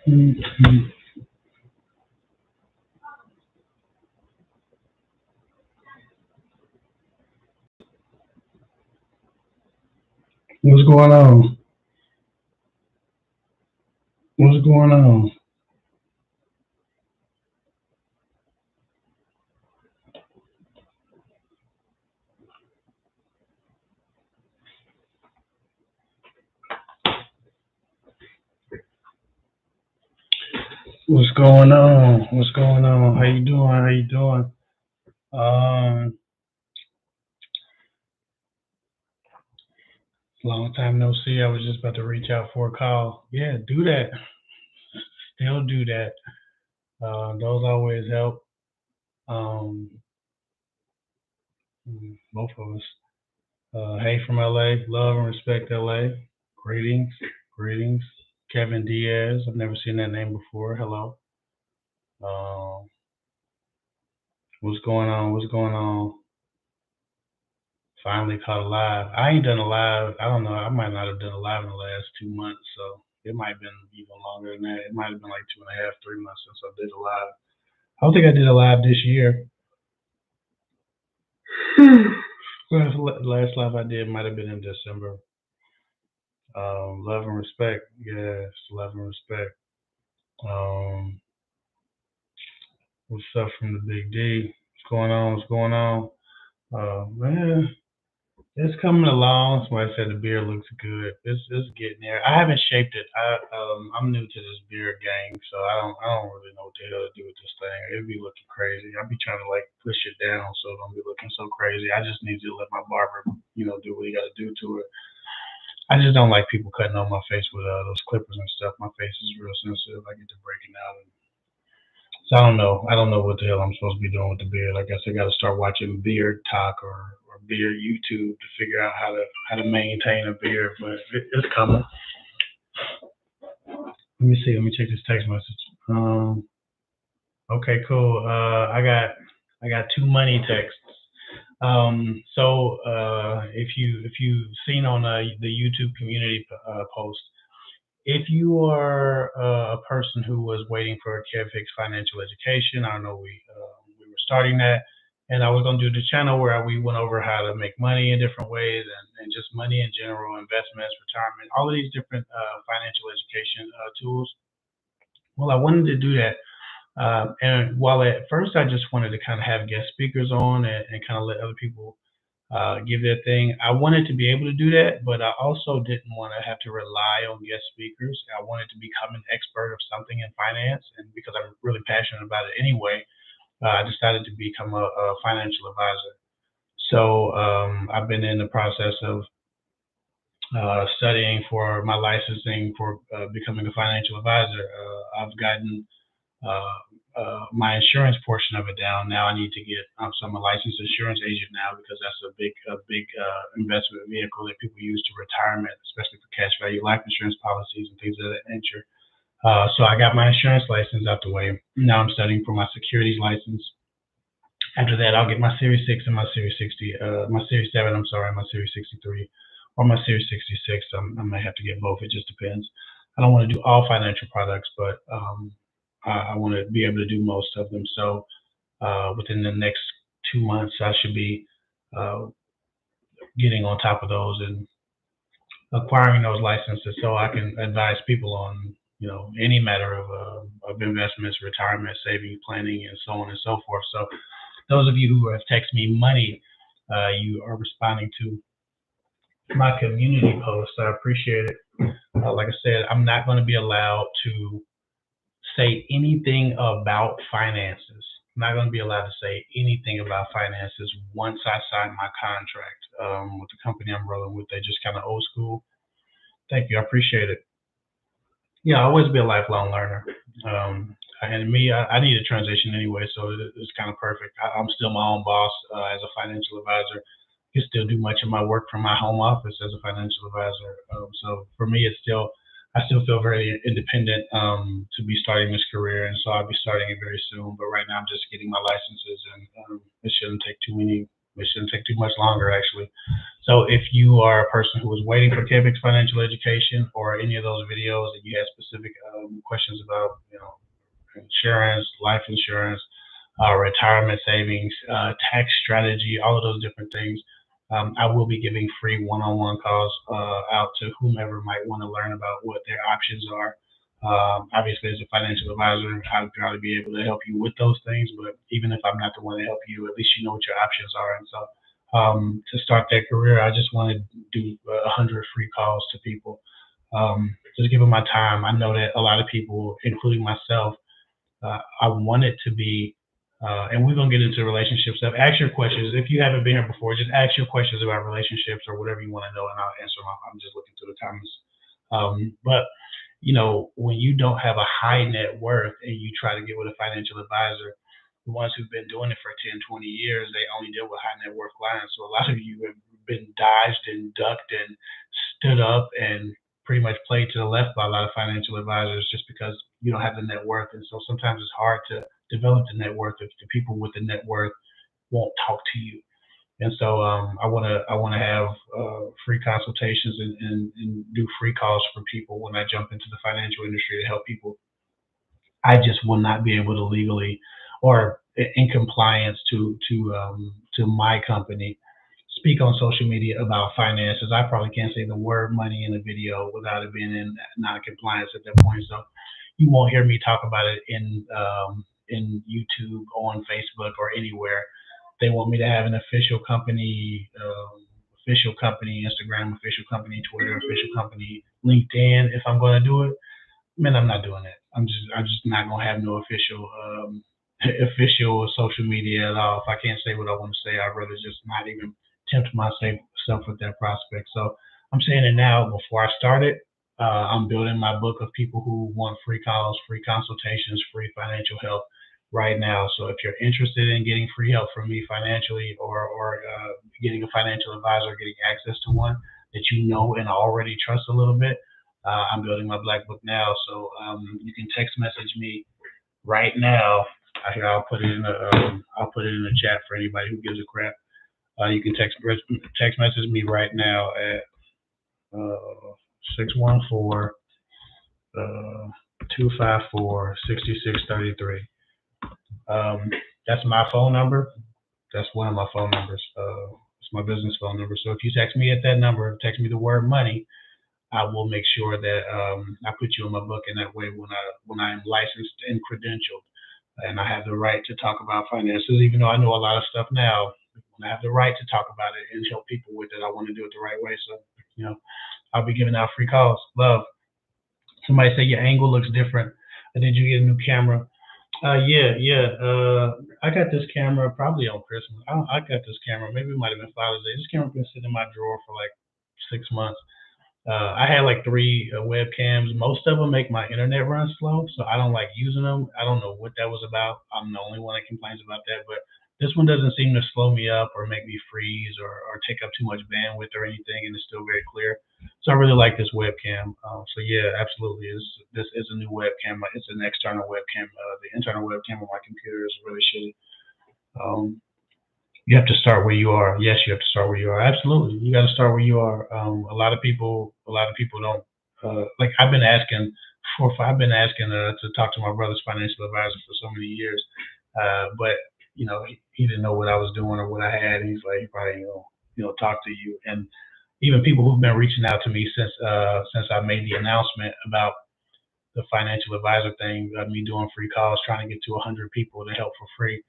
Mhm. What's going on? What's going on? What's going on? What's going on? How you doing? How you doing? Um, Long time no see. I was just about to reach out for a call. Yeah, do that. Still do that. Those always help. Um, both of us. Hey from LA. Love and respect LA. Greetings. Greetings. Kevin Diaz. I've never seen that name before. Hello. Um, what's going on? What's going on? Finally caught a live. I ain't done a live. I don't know. I might not have done a live in the last 2 months, so it might have been even longer than that. It might have been like 2.5, 3 months since I did a live. I don't think I did a live this year. Last live I did might have been in December. Love and respect. Yes, love and respect. Um, what's up from the Big D? What's going on? What's going on? Man, it's coming along. Somebody said the beer looks good. It's getting there. I haven't shaped it. I'm new to this beer game, so I don't really know what the hell to do with this thing. It'd be looking crazy. I'd be trying to like push it down so it don't be looking so crazy. I just need to let my barber, do what he got to do to it. I just don't like people cutting on my face with those clippers and stuff. My face is real sensitive. I get to breaking out. So I don't know. I don't know what the hell I'm supposed to be doing with the beard. I guess I got to start watching beard talk or beard YouTube to figure out how to maintain a beard. But it's coming. Let me see. Let me check this text message. Okay, cool. I got two money texts. If you've seen on the YouTube community post, if you are a person who was waiting for a Kev Hick's financial education, I know we were starting that, and I was going to do the channel where we went over how to make money in different ways and just money in general, investments, retirement, all of these different financial education tools. Well, I wanted to do that, and while at first I just wanted to kind of have guest speakers on and kind of let other people give their thing. I wanted to be able to do that, but I also didn't want to have to rely on guest speakers. I wanted to become an expert of something in finance, and because I'm really passionate about it anyway, I decided to become a financial advisor. So I've been in the process of studying for my licensing for becoming a financial advisor. I've gotten uh, my insurance portion of it down. Now I need to get so I'm a licensed insurance agent now because that's a big investment vehicle that people use to retirement, especially for cash value life insurance policies and things of that nature. So I got my insurance license out the way. Now I'm studying for my securities license. After that, I'll get my Series 6 and my Series 60, my Series 7, I'm sorry, my Series 63, or my Series 66. I may have to get both. It just depends. I don't want to do all financial products, but I want to be able to do most of them. So within the next 2 months, I should be uh, getting on top of those and acquiring those licenses so I can advise people on, any matter of investments, retirement, saving, planning, and so on and so forth. So those of you who have texted me money, you are responding to my community post. I appreciate it. Like I said, I'm not going to be allowed to say anything about finances. I'm not going to be allowed to say anything about finances once I sign my contract with the company I'm rolling with. They're just kind of old school. Thank you. I appreciate it. Yeah, I'll always be a lifelong learner. And me, I need a transition anyway, so it's kind of perfect. I'm still my own boss as a financial advisor. I can still do much of my work from my home office as a financial advisor. So for me, it's still, I still feel very independent to be starting this career, and so I'll be starting it very soon. But right now, I'm just getting my licenses, and it shouldn't take too many. It shouldn't take too much longer, actually. So if you are a person who is waiting for kevhick's financial education or any of those videos, and you have specific questions about, insurance, life insurance, retirement savings, tax strategy, all of those different things. I will be giving free one-on-one calls out to whomever might want to learn about what their options are. Obviously, as a financial advisor, I'd probably be able to help you with those things. But even if I'm not the one to help you, at least you know what your options are. And so, to start that career, I just want to do 100 free calls to people. Just give them my time. I know that a lot of people, including myself, I want it to be, and we're gonna get into relationship stuff. Ask your questions if you haven't been here before. Just ask your questions about relationships or whatever you want to know, and I'll answer them. I'm just looking through the comments. But when you don't have a high net worth and you try to get with a financial advisor, the ones who've been doing it for 10, 20 years, they only deal with high net worth clients. So a lot of you have been dodged and ducked and stood up and pretty much played to the left by a lot of financial advisors just because you don't have the net worth. And so sometimes it's hard to develop the net worth if the people with the net worth won't talk to you. And so I wanna have free consultations and do free calls for people when I jump into the financial industry to help people. I just will not be able to legally or in compliance to my company speak on social media about finances. I probably can't say the word money in a video without it being in non-compliance at that point. So you won't hear me talk about it in YouTube, on Facebook, or anywhere. They want me to have an official company Instagram, official company Twitter, official company LinkedIn. If I'm going to do it, man, I'm not doing that. I'm just not gonna have no official official social media at all. If I can't say what I want to say, I'd rather just not even tempt myself with that prospect. So I'm saying it now before I start it. I'm building my book of people who want free calls, free consultations, free financial help right now. So if you're interested in getting free help from me financially, or getting a financial advisor, getting access to one that you know and already trust a little bit, I'm building my black book now, so you can text message me right now. Here, I'll put it in the chat for anybody who gives a crap. You can text message me right now at 614 254 6633. That's my phone number. That's one of my phone numbers. It's my business phone number. So if you text me at that number, text me the word money, I will make sure that I put you in my book, and that way, when I am licensed and credentialed, and I have the right to talk about finances, even though I know a lot of stuff now, when I have the right to talk about it and help people with it, I want to do it the right way. So, I'll be giving out free calls. Love. Somebody say your angle looks different. Did you get a new camera? Yeah. I got this camera probably on Christmas. I got this camera. Maybe it might have been Father's Day. This camera been sitting in my drawer for like 6 months. I had like three webcams. Most of them make my internet run slow, so I don't like using them. I don't know what that was about. I'm the only one that complains about that, but this one doesn't seem to slow me up or make me freeze or take up too much bandwidth or anything, and it's still very clear. So I really like this webcam. So yeah, absolutely, this is a new webcam. It's an external webcam. The internal webcam on my computer is really shitty. Um, you have to start where you are. Yes, you have to start where you are. Absolutely, you got to start where you are. A lot of people don't like. I've been asking to talk to my brother's financial advisor for so many years, but he didn't know what I was doing or what I had. And he's like, he probably talk to you. And even people who've been reaching out to me since I made the announcement about the financial advisor thing, me doing free calls, trying to get to 100 people to help for free.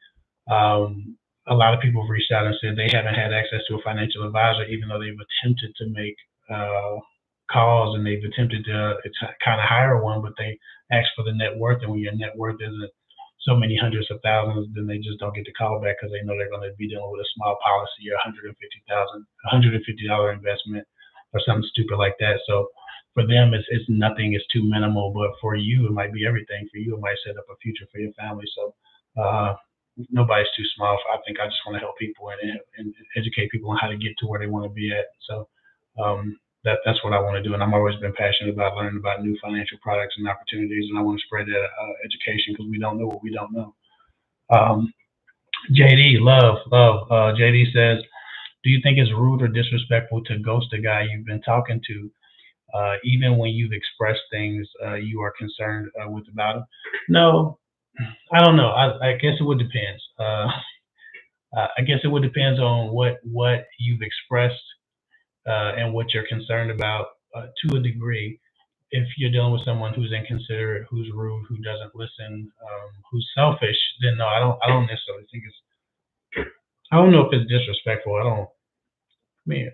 A lot of people have reached out and said they haven't had access to a financial advisor, even though they've attempted to make calls and they've attempted to kind of hire one, but they ask for the net worth. And when your net worth isn't so many hundreds of thousands, then they just don't get the call back because they know they're going to be dealing with a small policy or $150 investment or something stupid like that. So for them, it's nothing. It's too minimal. But for you, it might be everything. For you, it might set up a future for your family. So nobody's too small. I think I just want to help people and educate people on how to get to where they want to be at. So that's what I want to do, and I've always been passionate about learning about new financial products and opportunities, and I want to spread that education because we don't know what we don't know. Um, JD, love. JD says, do you think it's rude or disrespectful to ghost a guy you've been talking to, even when you've expressed things you are concerned with about him? No, I don't know. I guess it would depend. I guess it would depend on what you've expressed and what you're concerned about to a degree. If you're dealing with someone who's inconsiderate, who's rude, who doesn't listen, who's selfish, then no, I don't necessarily think it's. I don't know if it's disrespectful. I don't. I mean,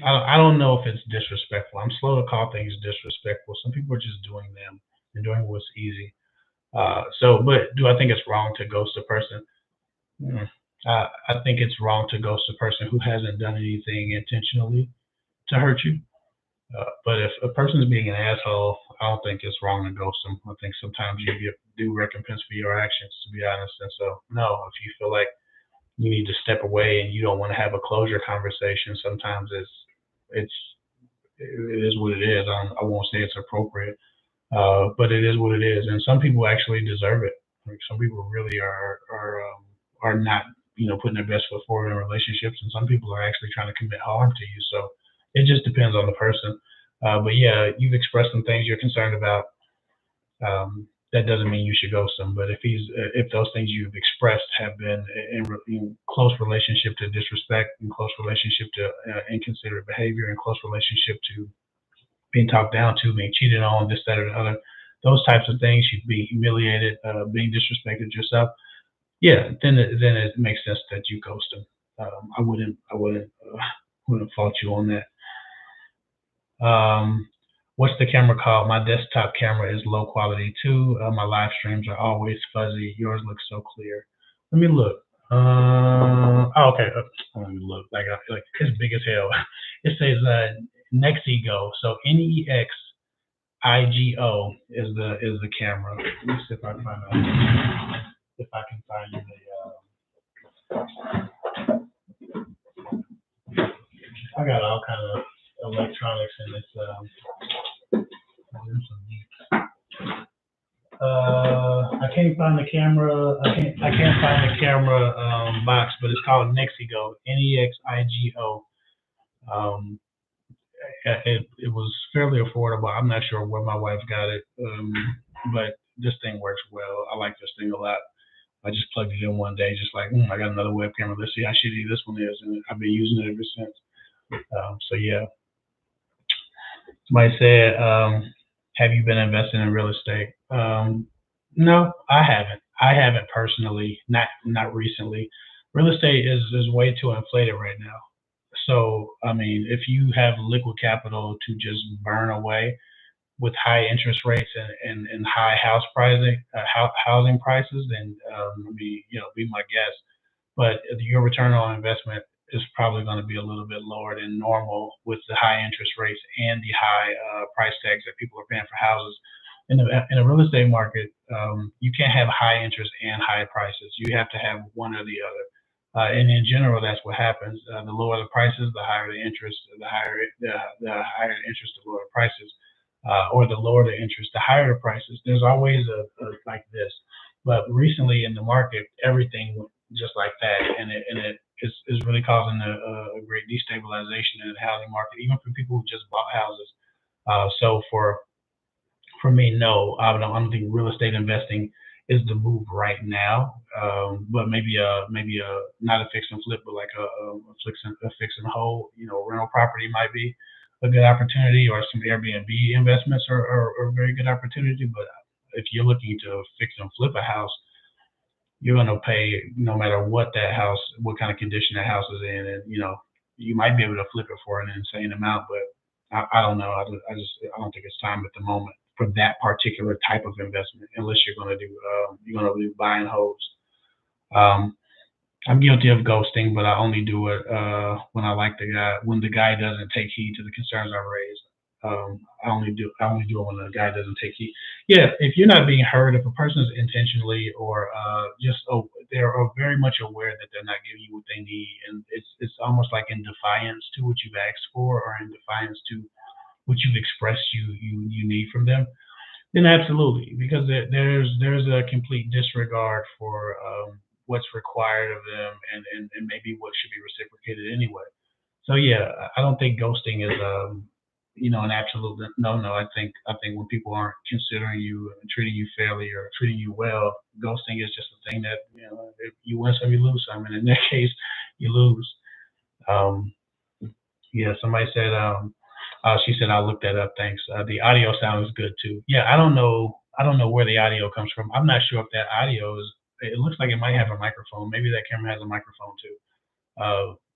I don't know if it's disrespectful. I'm slow to call things disrespectful. Some people are just doing them and doing what's easy. But do I think it's wrong to ghost a person? Mm. I think it's wrong to ghost a person who hasn't done anything intentionally to hurt you. But if a person's being an asshole, I don't think it's wrong to ghost them. I think sometimes you get due recompense for your actions, to be honest. And so, no, if you feel like you need to step away and you don't want to have a closure conversation, sometimes it's it is what it is. I won't say it's appropriate, but it is what it is. And some people actually deserve it. Like some people really are not putting their best foot forward in relationships, and some people are actually trying to commit harm to you. So it just depends on the person. But yeah, you've expressed some things you're concerned about. That doesn't mean you should ghost them. But if those things you've expressed have been in close relationship to disrespect, in close relationship to inconsiderate behavior, in close relationship to being talked down to, being cheated on, this, that, or the other, those types of things, you'd be humiliated, being disrespected yourself. Yeah, then it makes sense that you ghost them. I wouldn't fault you on that. What's the camera called? My desktop camera is low quality too. My live streams are always fuzzy. Yours looks so clear. Let me look. Okay. Let me look. Like it's big as hell. It says Nexigo. So Nexigo is the camera. Let me see if I can find you I got all kind of electronics in this. I can't find the camera. I can't find the camera box, but it's called Nexigo. Nexigo. Um, it was fairly affordable. I'm not sure where my wife got it, but this thing works well. I like this thing a lot. I just plugged it in one day, just like I got another web camera. Let's see how shitty this one is, and I've been using it ever since. So yeah. Somebody said, "Have you been investing in real estate?" No, I haven't. I haven't personally, not recently. Real estate is way too inflated right now. So I mean, if you have liquid capital to just burn away with high interest rates and high housing prices, then I mean, be my guest. But your return on investment is probably going to be a little bit lower than normal with the high interest rates and the high price tags that people are paying for houses. In the real estate market, you can't have high interest and high prices. You have to have one or the other. And in general, that's what happens. The lower the prices, the higher the interest. The higher the interest, the lower the prices. Or the lower the interest, the higher the prices. There's always a like this. But recently in the market, everything went just like that, and it is really causing a great destabilization in the housing market, even for people who just bought houses. So for me, no, I don't think real estate investing is the move right now. But maybe a not a fix and flip, but like a fix and hold. Rental property might be a good opportunity, or some Airbnb investments are a very good opportunity. But if you're looking to fix and flip a house, you're going to pay no matter what kind of condition that house is in, and you might be able to flip it for an insane amount, but I don't know. I don't think it's time at the moment for that particular type of investment, unless you're going to do buy and holds. Um, I'm guilty of ghosting, but I only do it when the guy doesn't take heed to the concerns I raised. I only do it when the guy doesn't take heed. Yeah, if you're not being heard, if a person is intentionally or they're very much aware that they're not giving you what they need, and it's almost like in defiance to what you've asked for, or in defiance to what you've expressed you need from them, then absolutely, because there's a complete disregard for what's required of them, and maybe what should be reciprocated anyway. So yeah, I don't think ghosting is an absolute no. I think when people aren't considering you and treating you fairly or treating you well, ghosting is just a thing that, if you win some, you lose some, and in that case, you lose. Um, yeah, somebody said, she said, I'll look that up. Thanks. The audio sounds good too. Yeah, I don't know where the audio comes from. I'm not sure if that audio is. It looks like it might have a microphone. Maybe that camera has a microphone too.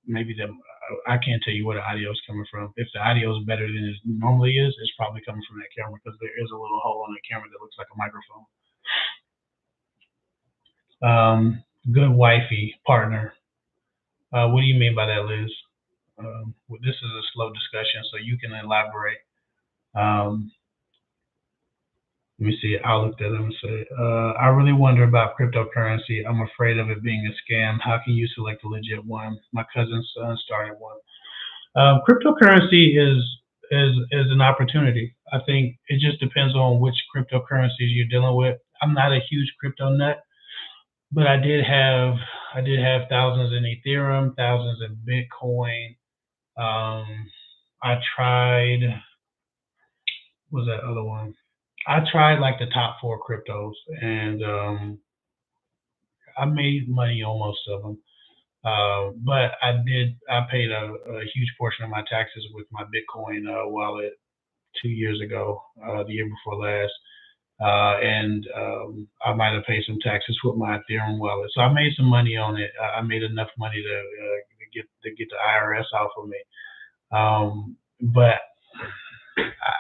Maybe I can't tell you where the audio is coming from. If the audio is better than it normally is, it's probably coming from that camera, because there is a little hole on the camera that looks like a microphone. Good wifey partner. What do you mean by that, Liz? Well, this is a slow discussion, so you can elaborate. Um, Let me see. I'll look that up and say, I really wonder about cryptocurrency. I'm afraid of it being a scam. How can you select a legit one? My cousin's son started one. Cryptocurrency is an opportunity. I think it just depends on which cryptocurrencies you're dealing with. I'm not a huge crypto nut, but I did have thousands in Ethereum, thousands in Bitcoin. Um, I tried, what was that other one? I tried like the top four cryptos, and I made money on most of them. But I paid a huge portion of my taxes with my Bitcoin wallet 2 years ago, the year before last. And I might have paid some taxes with my Ethereum wallet. So I made some money on it. I made enough money to get the IRS off of me. But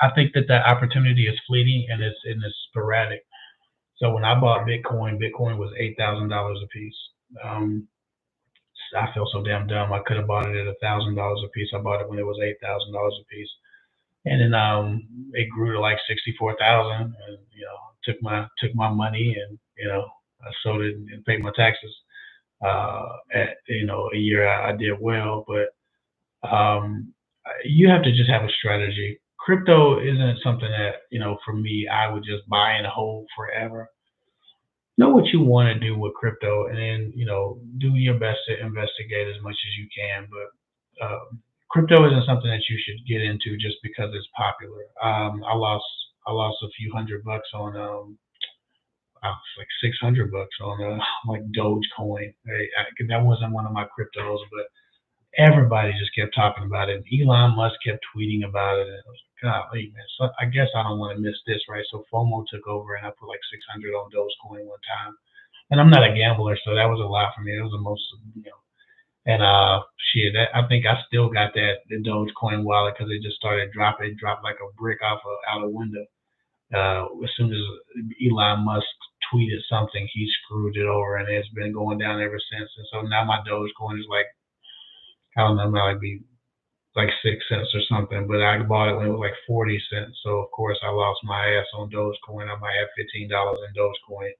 I think that opportunity is fleeting, and it's sporadic. So when I bought Bitcoin was $8,000 a piece. Um, I feel so damn dumb. I could have bought it at $1,000 a piece. I bought it when it was $8,000 a piece, and then it grew to like 64,000, and took my money, and I sold it and paid my taxes. At a year I did well, but you have to just have a strategy. Crypto isn't something that, for me, I would just buy and hold forever. Know what you want to do with crypto, and then do your best to investigate as much as you can. But crypto isn't something that you should get into just because it's popular. I lost a few $100 on like $600 on like Dogecoin. That wasn't one of my cryptos, but everybody just kept talking about it. Elon Musk kept tweeting about it, and I was like, golly, man. So I guess I don't want to miss this, right? So FOMO took over, and I put like 600 on Dogecoin one time. And I'm not a gambler, so that was a lot for me. It was the most, and shit. I think I still got the Dogecoin wallet, because it just started dropping. It dropped like a brick out a window. As soon as Elon Musk tweeted something, he screwed it over, and it's been going down ever since. And so now my Dogecoin is like, I don't know, it might be like 6 cents or something, but I bought it when it was like 40 cents. So of course I lost my ass on Dogecoin. I might have $15 in Dogecoin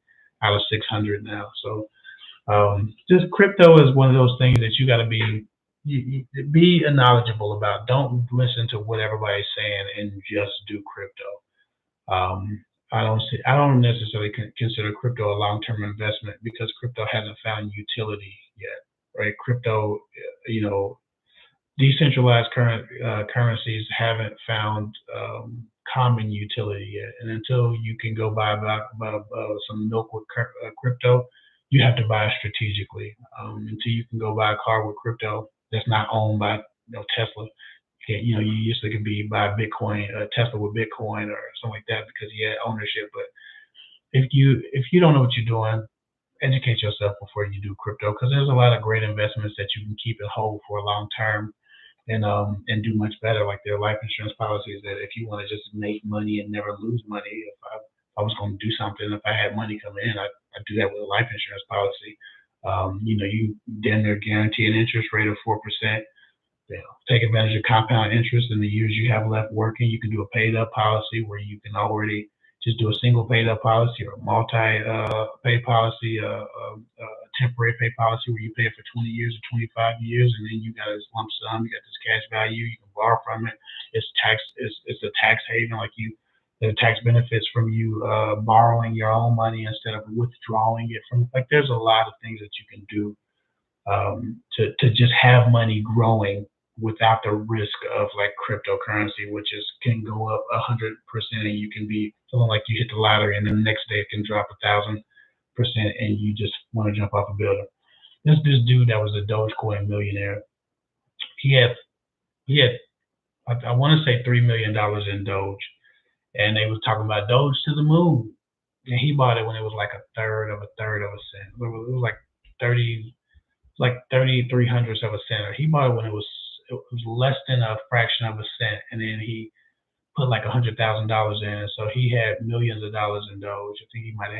out of 600 now. So just crypto is one of those things that you got to be knowledgeable about. Don't listen to what everybody's saying and just do crypto. I don't necessarily consider crypto a long-term investment, because crypto hasn't found utility yet, right? Crypto, decentralized currencies haven't found common utility yet. And until you can go buy some milk with crypto, you have to buy it strategically. Until you can go buy a car with crypto that's not owned by Tesla. You usually can buy Bitcoin, Tesla with Bitcoin or something like that, because you had ownership. But if you don't know what you're doing, educate yourself before you do crypto, because there's a lot of great investments that you can keep and hold for a long term, and do much better. Like their life insurance policies, that if you want to just make money and never lose money. If I was going to do something, if I had money coming in, I'd do that with a life insurance policy. You then they're guarantee an interest rate of 4%. Take advantage of compound interest in the years you have left working. You can do a paid up policy, where you can already just do a single paid up policy, or a multi paid policy, temporary pay policy where you pay it for 20 years or 25 years, and then you got this lump sum, you got this cash value, you can borrow from it. It's a tax haven, like the tax benefits from you borrowing your own money instead of withdrawing it from. Like, there's a lot of things that you can do to just have money growing without the risk of like cryptocurrency, which is can go up 100%, and you can be feeling like you hit the lottery, and then the next day it can drop 1,000%, and you just want to jump off a building. This dude that was a Dogecoin millionaire, he had he had I want to say $3 million in Doge, and they was talking about Doge to the moon, and he bought it when it was like a third of a cent. It was like 33 hundredths of a cent. Or he bought it when it was less than a fraction of a cent, and then he put like $100,000 in. So he had millions of dollars in Doge. I think he might have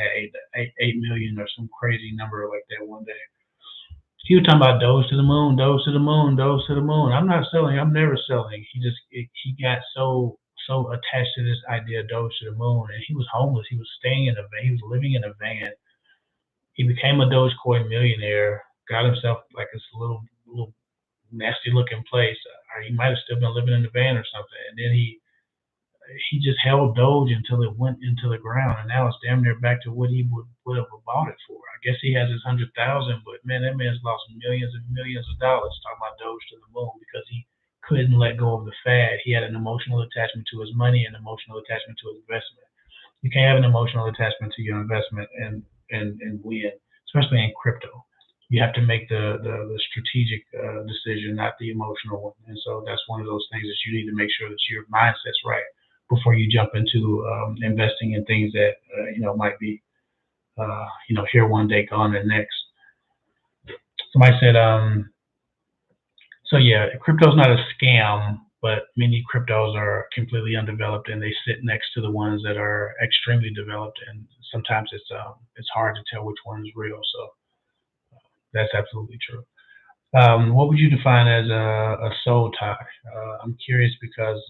had 8 million or some crazy number like that one day. He was talking about Doge to the moon, Doge to the moon, Doge to the moon. I'm not selling. I'm never selling. He got so attached to this idea of Doge to the moon, and he was homeless. He was staying in a van. He was living in a van. He became a Dogecoin millionaire. Got himself like this little nasty looking place. Or he might have still been living in the van or something. And then he just held Doge until it went into the ground, and now it's damn near back to what he would have bought it for. I guess he has his 100,000, but man, that man's lost millions and millions of dollars talking about Doge to the moon because he couldn't let go of the fad. He had an emotional attachment to his money and emotional attachment to his investment. You can't have an emotional attachment to your investment and win, especially in crypto. You have to make the strategic decision, not the emotional one. And so that's one of those things that you need to make sure that your mindset's right before you jump into investing in things that might be here one day, gone the next. Somebody said, so yeah, crypto's not a scam, but many cryptos are completely undeveloped, and they sit next to the ones that are extremely developed, and sometimes it's hard to tell which one is real. So that's absolutely true. What would you define as a soul tie? I'm curious because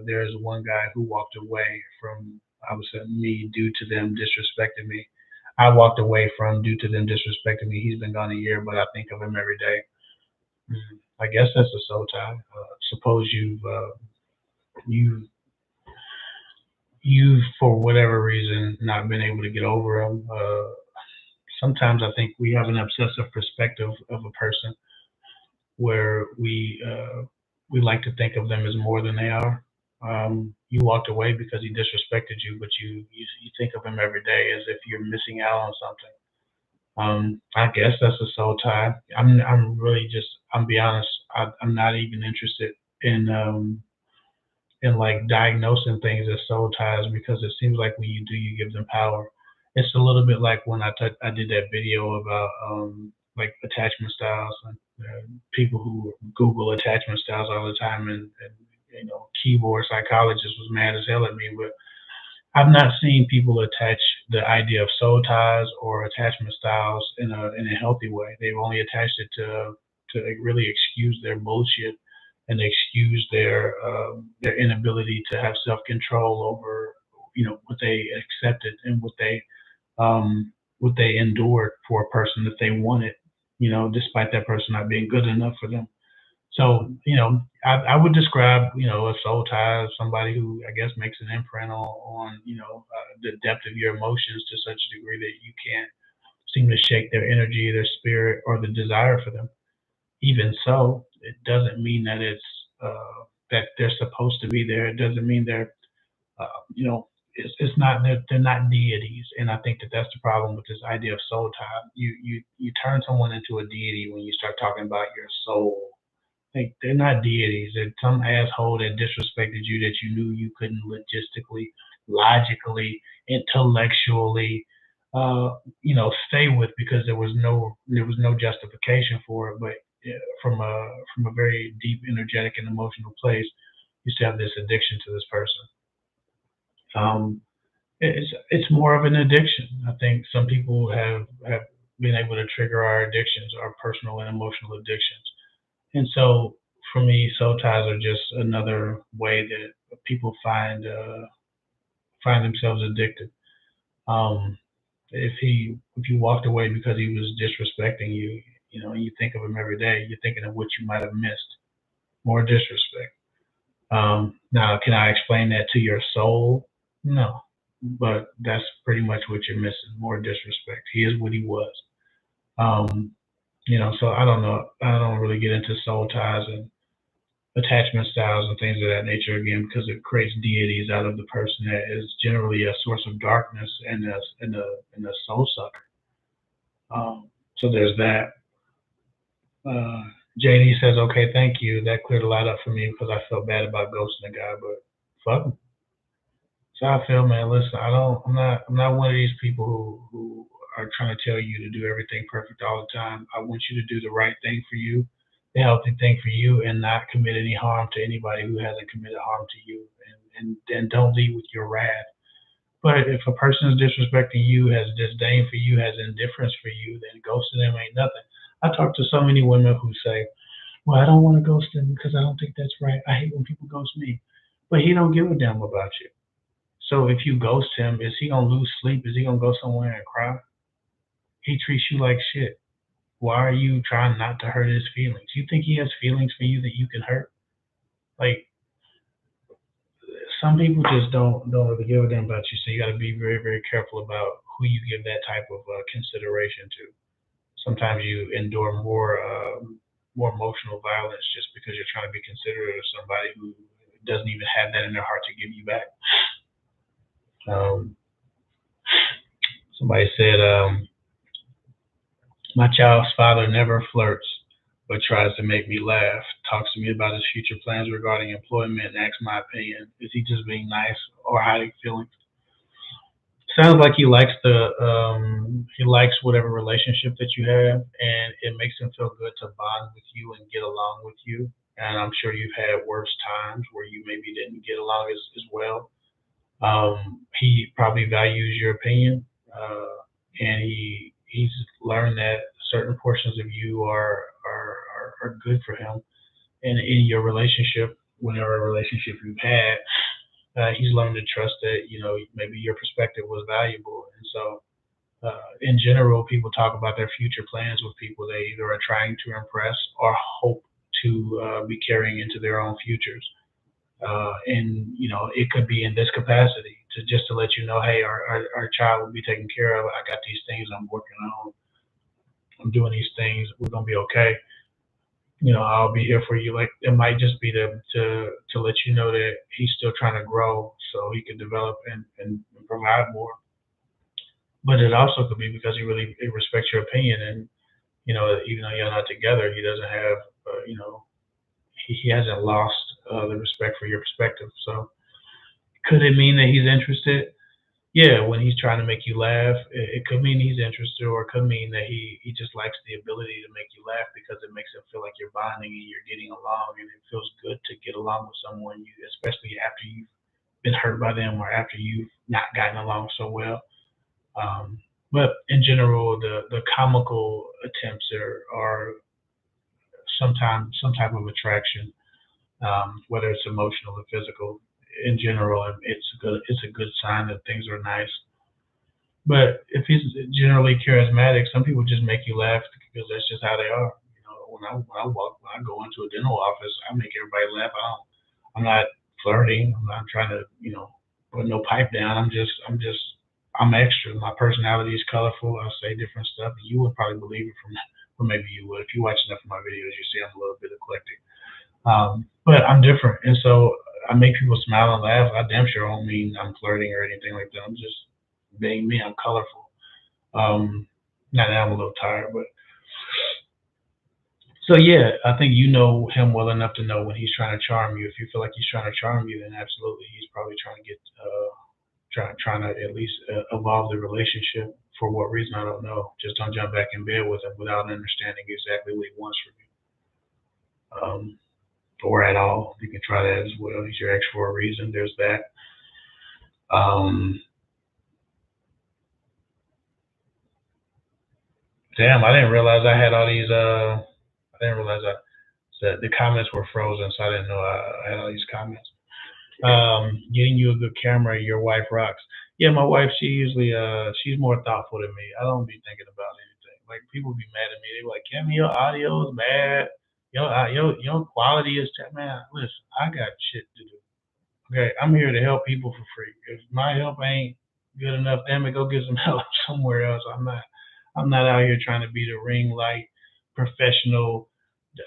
there's one guy who walked away from, I would say, me due to them disrespecting me. I walked away from due to them disrespecting me. He's been gone a year, but I think of him every day. I guess that's a soul tie. Suppose you've for whatever reason not been able to get over him. Sometimes I think we have an obsessive perspective of a person where we like to think of them as more than they are. You walked away because he disrespected you, but you think of him every day as if you're missing out on something. I guess that's a soul tie. I'm really just, I'm be honest, I'm not even interested in like diagnosing things as soul ties, because it seems like when you do, you give them power. It's a little bit like when I did that video about like attachment styles, and people who Google attachment styles all the time, and keyboard psychologist was mad as hell at me, but I've not seen people attach the idea of soul ties or attachment styles in a healthy way. They've only attached it to really excuse their bullshit, and excuse their inability to have self control over what they accepted and what they endured for a person that they wanted, despite that person not being good enough for them. So, I would describe, a soul tie as somebody who, I guess, makes an imprint on the depth of your emotions to such a degree that you can't seem to shake their energy, their spirit, or the desire for them. Even so, it doesn't mean that that they're supposed to be there. It doesn't mean they're, it's not, they're not deities. And I think that that's the problem with this idea of soul tie. You turn someone into a deity when you start talking about your soul. Like, they're not deities. They're some asshole that disrespected you that you knew you couldn't logistically, logically, intellectually, stay with, because there was no justification for it. But from a very deep, energetic, and emotional place, you still have this addiction to this person. It's more of an addiction. I think some people have been able to trigger our addictions, our personal and emotional addictions. And so for me, soul ties are just another way that people find themselves addicted. Um, If you walked away because he was disrespecting you, you think of him every day, you're thinking of what you might have missed. More disrespect. Now, can I explain that to your soul? No, but that's pretty much what you're missing. More disrespect. He is what he was. Um, so I don't know. I don't really get into soul ties and attachment styles and things of that nature again because it creates deities out of the person that is generally a source of darkness and a soul sucker. So there's that. Uh, JD says, "Okay, thank you. That cleared a lot up for me because I felt bad about ghosting a guy, but fuck 'em. So I feel, man. Listen, I'm not one of these people who are trying to tell you to do everything perfect all the time. I want you to do the right thing for you, the healthy thing for you, and not commit any harm to anybody who hasn't committed harm to you. And don't lead with your wrath. But if a person is disrespecting you, has disdain for you, has indifference for you, then ghosting them ain't nothing. I talk to so many women who say, "Well, I don't want to ghost him because I don't think that's right. I hate when people ghost me." But he don't give a damn about you. So if you ghost him, is he gonna lose sleep? Is he gonna go somewhere and cry? He treats you like shit. Why are you trying not to hurt his feelings? You think he has feelings for you that you can hurt? Like some people just don't really give a damn about you. So you got to be very very careful about who you give that type of consideration to. Sometimes you endure more emotional violence just because you're trying to be considerate of somebody who doesn't even have that in their heart to give you back. Um, Somebody said, my child's father never flirts, but tries to make me laugh, talks to me about his future plans regarding employment, and asks my opinion. Is he just being nice or hiding feelings? Sounds like he likes whatever relationship that you have, and it makes him feel good to bond with you and get along with you. And I'm sure you've had worse times where you maybe didn't get along as well. He probably values your opinion, and he's learned that certain portions of you are good for him. And in your relationship, whenever relationship you've had, he's learned to trust that maybe your perspective was valuable. And so, in general, people talk about their future plans with people they either are trying to impress or hope to be carrying into their own futures. And it could be in this capacity to just to let you know, hey, our child will be taken care of. I got these things I'm working on. I'm doing these things. We're gonna be okay. I'll be here for you. Like it might just be to let you know that he's still trying to grow, so he can develop and provide more. But it also could be because he respects your opinion, and even though you're not together, he doesn't have he hasn't lost the respect for your perspective. So could it mean that he's interested? Yeah, when he's trying to make you laugh, it could mean he's interested, or it could mean that he just likes the ability to make you laugh because it makes him feel like you're bonding and you're getting along, and it feels good to get along with someone, especially after you've been hurt by them or after you've not gotten along so well. Um, but in general, the comical attempts are sometimes some type of attraction, whether it's emotional or physical. In general, it's a good sign that things are nice. But if he's generally charismatic, some people just make you laugh because that's just how they are. When I go into a dental office, I make everybody laugh. I'm not flirting. I'm not trying to put no pipe down. I'm extra. My personality is colorful. I say different stuff. You would probably believe it or maybe you would. If you watch enough of my videos, you see I'm a little bit eclectic. But I'm different, and so I make people smile and laugh. I damn sure don't mean I'm flirting or anything like that. I'm just being me. I'm colorful. Now that I'm a little tired, but so yeah, I think you know him well enough to know when he's trying to charm you. If you feel like he's trying to charm you, then absolutely, he's probably trying to trying to at least evolve the relationship. For what reason, I don't know. Just don't jump back in bed with him without understanding exactly what he wants from you, or at all. You can try that as well. He's your ex for a reason. There's that. Um, Damn, I didn't realize I had all these. I didn't realize that the comments were frozen, so I didn't know I had all these comments. Getting you a good camera, your wife rocks. Yeah, my wife, she usually she's more thoughtful than me. I don't be thinking about anything. Like people be mad at me. They be like, Kevin, your audio is bad. Your quality is man. Listen, I got shit to do. Okay, I'm here to help people for free. If my help ain't good enough, damn it, go get some help somewhere else. I'm not out here trying to be the ring light professional.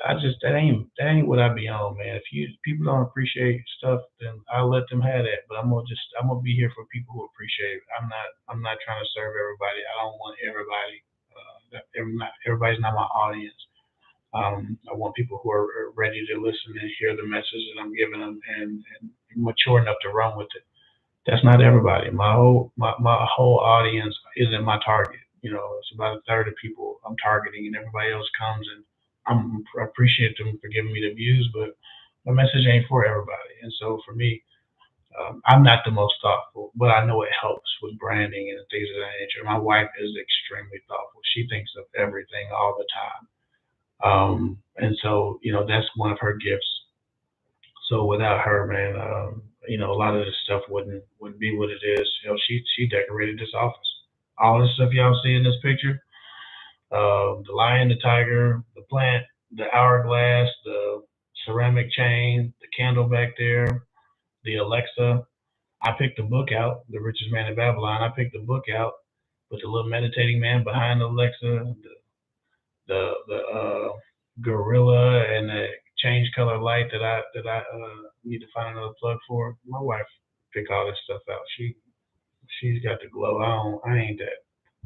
That ain't what I be on, man. If people don't appreciate stuff, then I'll let them have that. But I'm gonna be here for people who appreciate it. I'm not trying to serve everybody. I don't want everybody. Everybody's not my audience. I want people who are ready to listen and hear the message that I'm giving them and mature enough to run with it. That's not everybody. My whole audience isn't my target. It's about a third of people I'm targeting, and everybody else comes and I appreciate them for giving me the views, but my message ain't for everybody. And so for me, I'm not the most thoughtful, but I know it helps with branding and things of that nature. My wife is extremely thoughtful. She thinks of everything all the time. And so, that's one of her gifts. So without her, man, a lot of this stuff wouldn't be what it is. She decorated this office. All this stuff y'all see in this picture, the lion, the tiger, the plant, the hourglass, the ceramic chain, the candle back there, the Alexa. I picked the book out, The Richest Man in Babylon. I picked the book out with the little meditating man behind the Alexa, the gorilla and the change color light that I need to find another plug for. My wife pick all this stuff out. She's got the glow. I ain't that.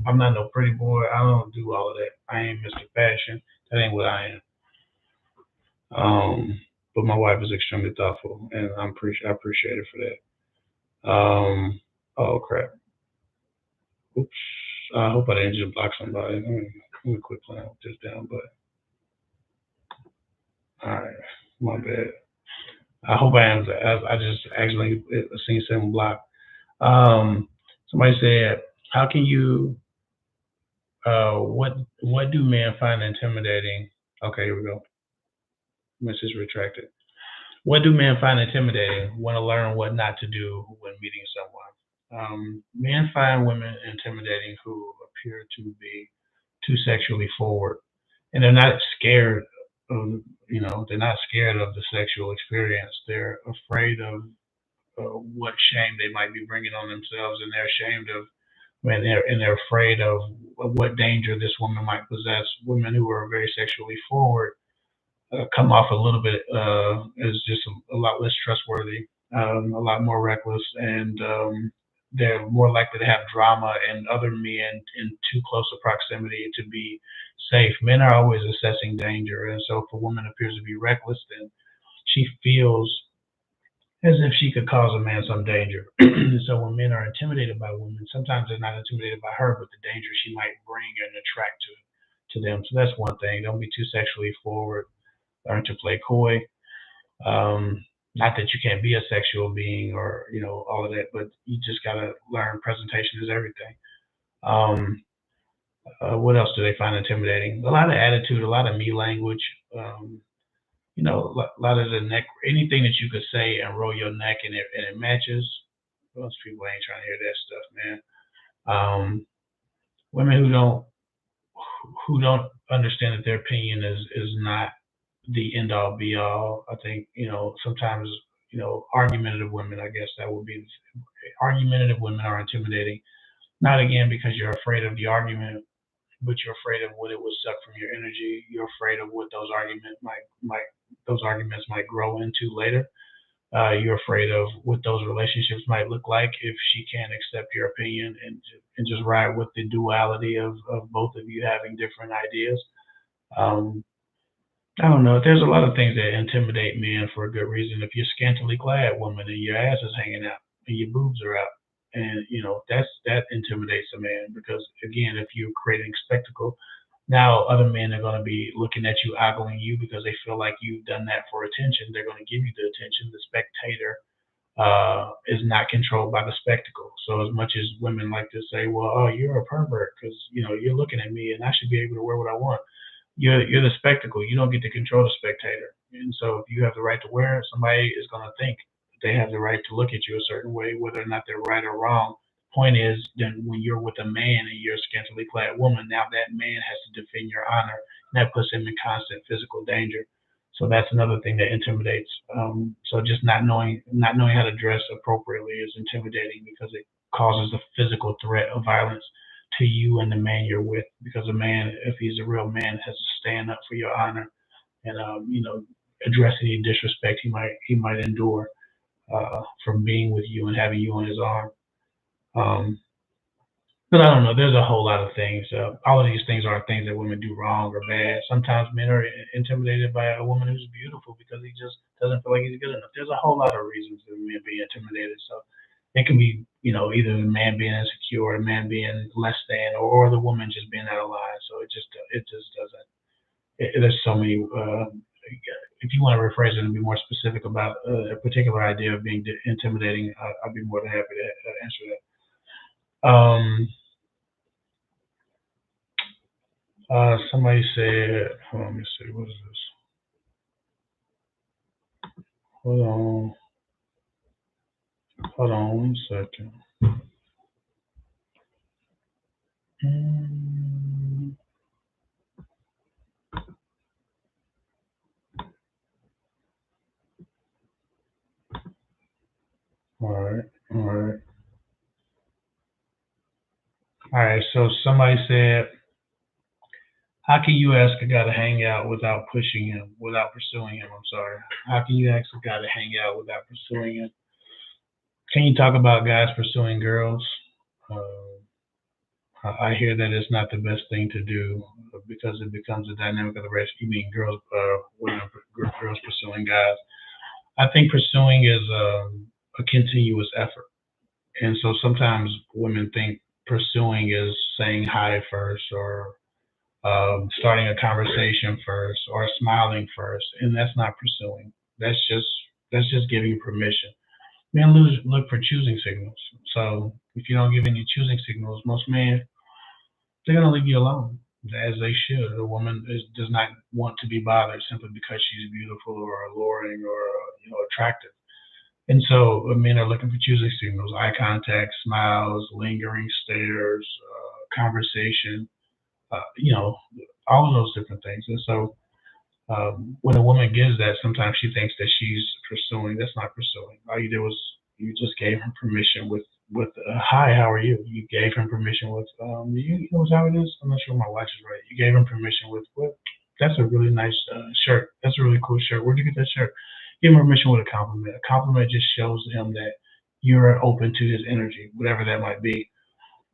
I'm not no pretty boy. I don't do all of that. I ain't Mr. Fashion. That ain't what I am. But my wife is extremely thoughtful, and I appreciate her for that. Oh crap. Oops. I hope I didn't just block somebody. Let me quit playing with this down, but all right, my bad. I hope I am. I just actually seen something block. Somebody said, "How can you? What do men find intimidating?" Okay, here we go. Message retracted. What do men find intimidating? Want to learn what not to do when meeting someone. Men find women intimidating who appear to be too sexually forward, and they're not scared of they're not scared of the sexual experience. They're afraid of what shame they might be bringing on themselves, and they're ashamed of and they're afraid of what danger this woman might possess. Women who are very sexually forward come off a little bit as just a lot less trustworthy, a lot more reckless, and they're more likely to have drama and other men in too close a proximity to be safe. Men are always assessing danger, and so if a woman appears to be reckless, then she feels as if she could cause a man some danger. So when men are intimidated by women, sometimes they're not intimidated by her, but the danger she might bring and attract to them. So that's one thing. Don't be too sexually forward. Learn to play coy. Not that you can't be a sexual being or all of that, but you just gotta learn presentation is everything. Um, what else do they find intimidating? A lot of attitude, a lot of me language. Um, a lot of the neck, anything that you could say and roll your neck and it matches. Most people ain't trying to hear that stuff, man. Women who don't understand that their opinion is not the end all be all. I think sometimes argumentative women. I guess that would be argumentative women are intimidating. Not again because you're afraid of the argument, but you're afraid of what it would suck from your energy. You're afraid of what those arguments might grow into later. You're afraid of what those relationships might look like if she can't accept your opinion and just ride with the duality of both of you having different ideas. Um, I don't know. There's a lot of things that intimidate men for a good reason. If you're scantily clad woman and your ass is hanging out and your boobs are out, and that intimidates a man because again, if you're creating spectacle, now other men are going to be looking at you, ogling you because they feel like you've done that for attention. They're going to give you the attention. The spectator is not controlled by the spectacle. So as much as women like to say, "Well, oh, you're a pervert because you're looking at me and I should be able to wear what I want," you're the spectacle. You don't get to control the spectator. And so if you have the right to wear it, somebody is going to think that they have the right to look at you a certain way, whether or not they're right or wrong. point is, then when you're with a man and you're a scantily clad woman, now that man has to defend your honor, and that puts him in constant physical danger. So that's another thing that intimidates. So just not knowing how to dress appropriately is intimidating because it causes a physical threat of violence to you and the man you're with. Because a man, if he's a real man, has to stand up for your honor and address any disrespect he might endure from being with you and having you on his arm. Um, but I don't know. There's a whole lot of things. All of these things aren't things that women do wrong or bad. Sometimes men are intimidated by a woman who's beautiful because he just doesn't feel like he's good enough. There's a whole lot of reasons that men be intimidated. So it can be, either the man being insecure, or the man being less than, or the woman just being out of line. So it just doesn't. There's so many. If you want to rephrase it and be more specific about a particular idea of being intimidating, I'd be more than happy to answer that. Somebody said, let me see, what is this? Hold on 1 second. All right. So somebody said, how can you ask a guy to hang out without pushing him, without pursuing him? I'm sorry. How can you ask a guy to hang out without pursuing him? Can you talk about guys pursuing girls? I hear that it's not the best thing to do because it becomes a dynamic of the race. You mean girls, girls pursuing guys? I think pursuing is a continuous effort, and so sometimes women think pursuing is saying hi first, or starting a conversation first, or smiling first, and that's not pursuing. That's just that's just giving permission. Men look for choosing signals. So if you don't give any choosing signals, most men, they're gonna leave you alone, as they should. A woman does not want to be bothered simply because she's beautiful or alluring or attractive. And so men are looking for choosing signals: eye contact, smiles, lingering stares, conversation, all of those different things. And so when a woman gives that, sometimes she thinks that she's pursuing. That's not pursuing. All you did was you just gave him permission with hi, how are you? You gave him permission with you know how it is. I'm not sure my watch is right. You gave him permission with what? That's a really nice shirt. That's a really cool shirt. Where'd you get that shirt? Give him permission with a compliment. A compliment just shows him that you're open to his energy, whatever that might be.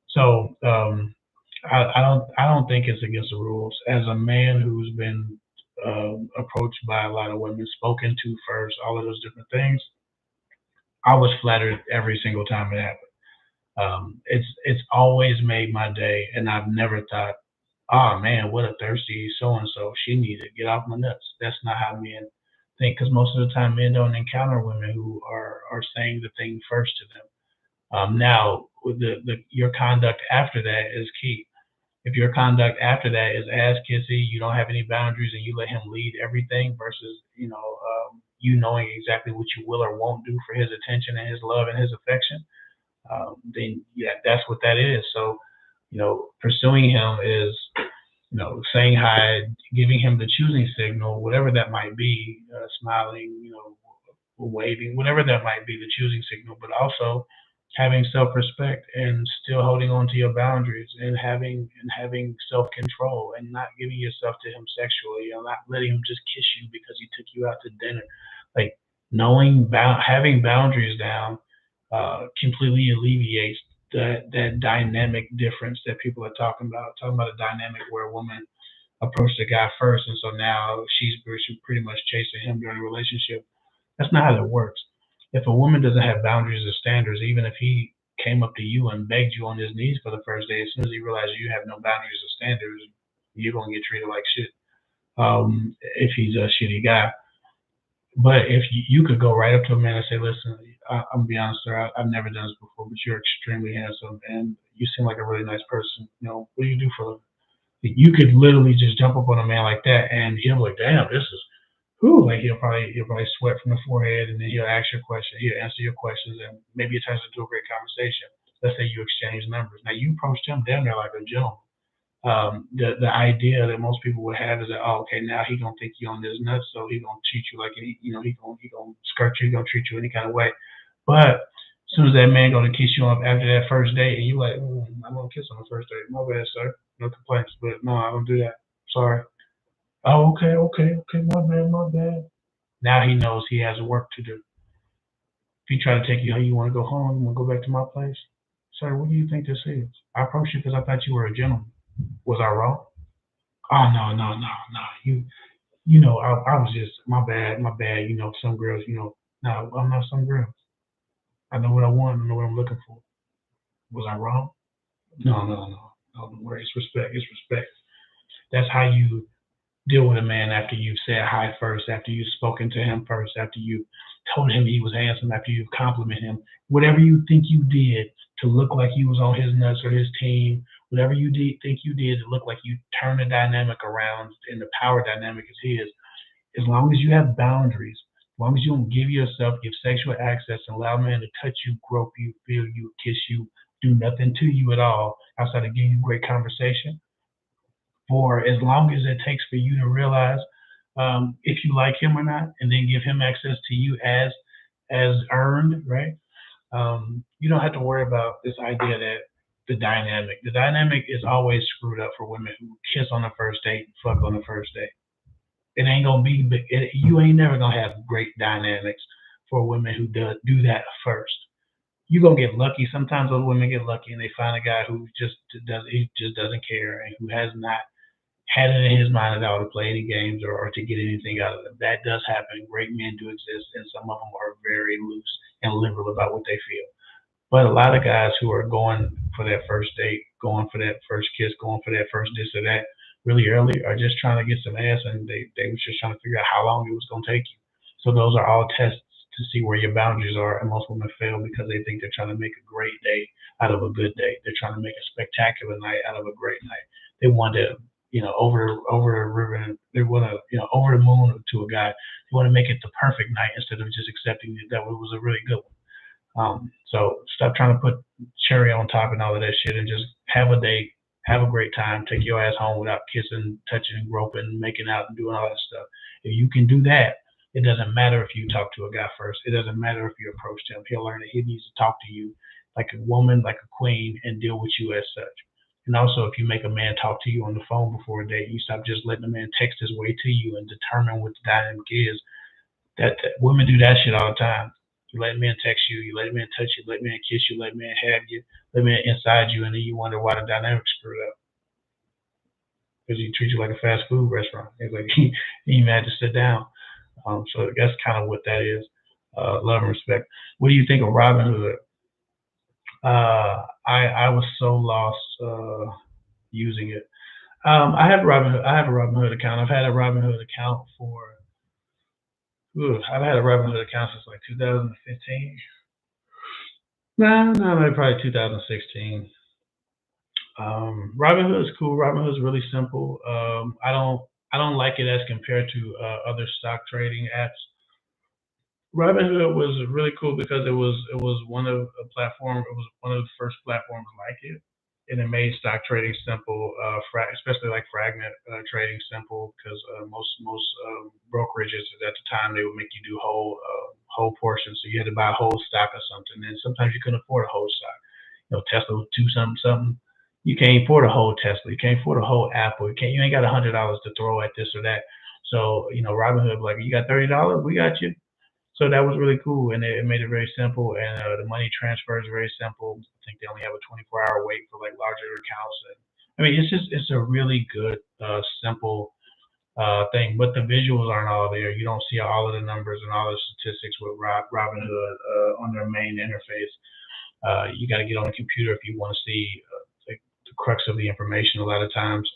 So I don't think it's against the rules. As a man who's been approached by a lot of women, spoken to first, all of those different things, I was flattered every single time it happened. It's always made my day, and I've never thought, oh man, what a thirsty so and so. She needs to get off my nuts. That's not how men think, because most of the time men don't encounter women who are saying the thing first to them. Now, with the your conduct after that is key. If your conduct after that is ass kissy, you don't have any boundaries, and you let him lead everything versus you knowing exactly what you will or won't do for his attention and his love and his affection, then yeah, that's what that is. So, pursuing him is saying hi, giving him the choosing signal, whatever that might be, smiling, waving, whatever that might be, the choosing signal, but also having self-respect and still holding on to your boundaries and having self-control and not giving yourself to him sexually, not letting him just kiss you because he took you out to dinner. Like having boundaries down completely alleviates that dynamic difference that people are talking about. Talking about a dynamic where a woman approached the guy first, and so now she's pretty much chasing him during the relationship. That's not how that works. If a woman doesn't have boundaries or standards, even if he came up to you and begged you on his knees for the first day, as soon as he realizes you have no boundaries or standards, you're gonna get treated like shit. If he's a shitty guy. But if you could go right up to a man and say, "Listen, I'm gonna be honest, sir. I've never done this before, but you're extremely handsome and you seem like a really nice person. What do you do for a living?" You could literally just jump up on a man like that, and he'll be like, "Damn, this is who." Like he'll probably sweat from the forehead, and then he'll ask your question, he'll answer your questions, and maybe it turns into a great conversation. let's say you exchange numbers. Now you approached him damn near like a gentleman. The idea that most people would have is that, oh, okay, now he gonna think you on this nuts, so he gonna treat you like any, he gonna skirt you, he gonna treat you any kind of way. But as soon as that man gonna kiss you up after that first date, and you like, I'm gonna kiss on the first date. My bad, sir. No complaints, but no, I don't do that. Sorry. Oh, okay. My bad, my bad. Now he knows he has work to do. If he try to take you, hey, you want to go home? You want to go back to my place? Sir, what do you think this is? I approached you because I thought you were a gentleman. Was I wrong? Oh no. I was just my bad. Some girls, no, I'm not some girls. I know what I want. I know what I'm looking for. Was I wrong? No. Don't worry. It's respect. It's respect. That's how you deal with a man after you've said hi first, after you've spoken to him first, after you told him he was handsome, after you've complimented him. Whatever you think you did to look like you was on his nuts or his team, whatever you think you did to look like you turned the dynamic around and the power dynamic is his. As long as you have boundaries, as long as you don't give sexual access and allow a man to touch you, grope you, feel you, kiss you, do nothing to you at all outside of giving you great conversation, for as long as it takes for you to realize if you like him or not, and then give him access to you as earned, right? You don't have to worry about this idea that the dynamic is always screwed up for women who kiss on the first date, fuck on the first date. It ain't gonna be. You ain't never gonna have great dynamics for women who do that first. You gonna get lucky. Sometimes those women get lucky and they find a guy who just doesn't care and who has not had it in his mind at all to play any games or to get anything out of them. That does happen. Great men do exist, and some of them are very loose and liberal about what they feel. But a lot of guys who are going for that first date, going for that first kiss, going for that first this or that really early are just trying to get some ass, and they was just trying to figure out how long it was going to take you. So those are all tests to see where your boundaries are, and most women fail because they think they're trying to make a great day out of a good day. They're trying to make a spectacular night out of a great night. They want to, over the river. They want to, over the moon to a guy. They want to make it the perfect night instead of just accepting that it was a really good one. So stop trying to put cherry on top and all of that shit, and just have a date, have a great time, take your ass home without kissing, touching, groping, making out, and doing all that stuff. If you can do that, it doesn't matter if you talk to a guy first. It doesn't matter if you approach him. He'll learn that he needs to talk to you like a woman, like a queen, and deal with you as such. And also, if you make a man talk to you on the phone before a date, you stop just letting a man text his way to you and determine what the dynamic is. That women do that shit all the time. You let men text you, you let men touch you, let men kiss you, let men have you, let men inside you, and then you wonder why the dynamic's screwed up because he treats you like a fast food restaurant. It's like he even had to sit down. So that's kind of what that is. Love and respect. What do you think of Robin Hood? I was so lost using it. I have Robin Hood. I have a Robin Hood account. I've had a Robin Hood account for. I've had a Robin Hood account since like 2015. No, maybe probably 2016. Robinhood is cool. Robinhood is really simple. I don't like it as compared to other stock trading apps. Robinhood was really cool because it was one of a platform. It was one of the first platforms like it, and it made stock trading simple, especially like fragment trading simple because most brokerages at the time they would make you do whole portions, so you had to buy a whole stock or something, and sometimes you couldn't afford a whole stock. Tesla was two something something. You can't afford a whole Tesla. You can't afford a whole Apple. You ain't got $100 to throw at this or that. So Robinhood, like, you got $30, we got you. So that was really cool, and it made it very simple. And the money transfer is very simple. I think they only have a 24-hour wait for like larger accounts. And I mean, it's a really good, simple thing. But the visuals aren't all there. You don't see all of the numbers and all the statistics with Robinhood on their main interface. You got to get on the computer if you want to see the crux of the information a lot of times.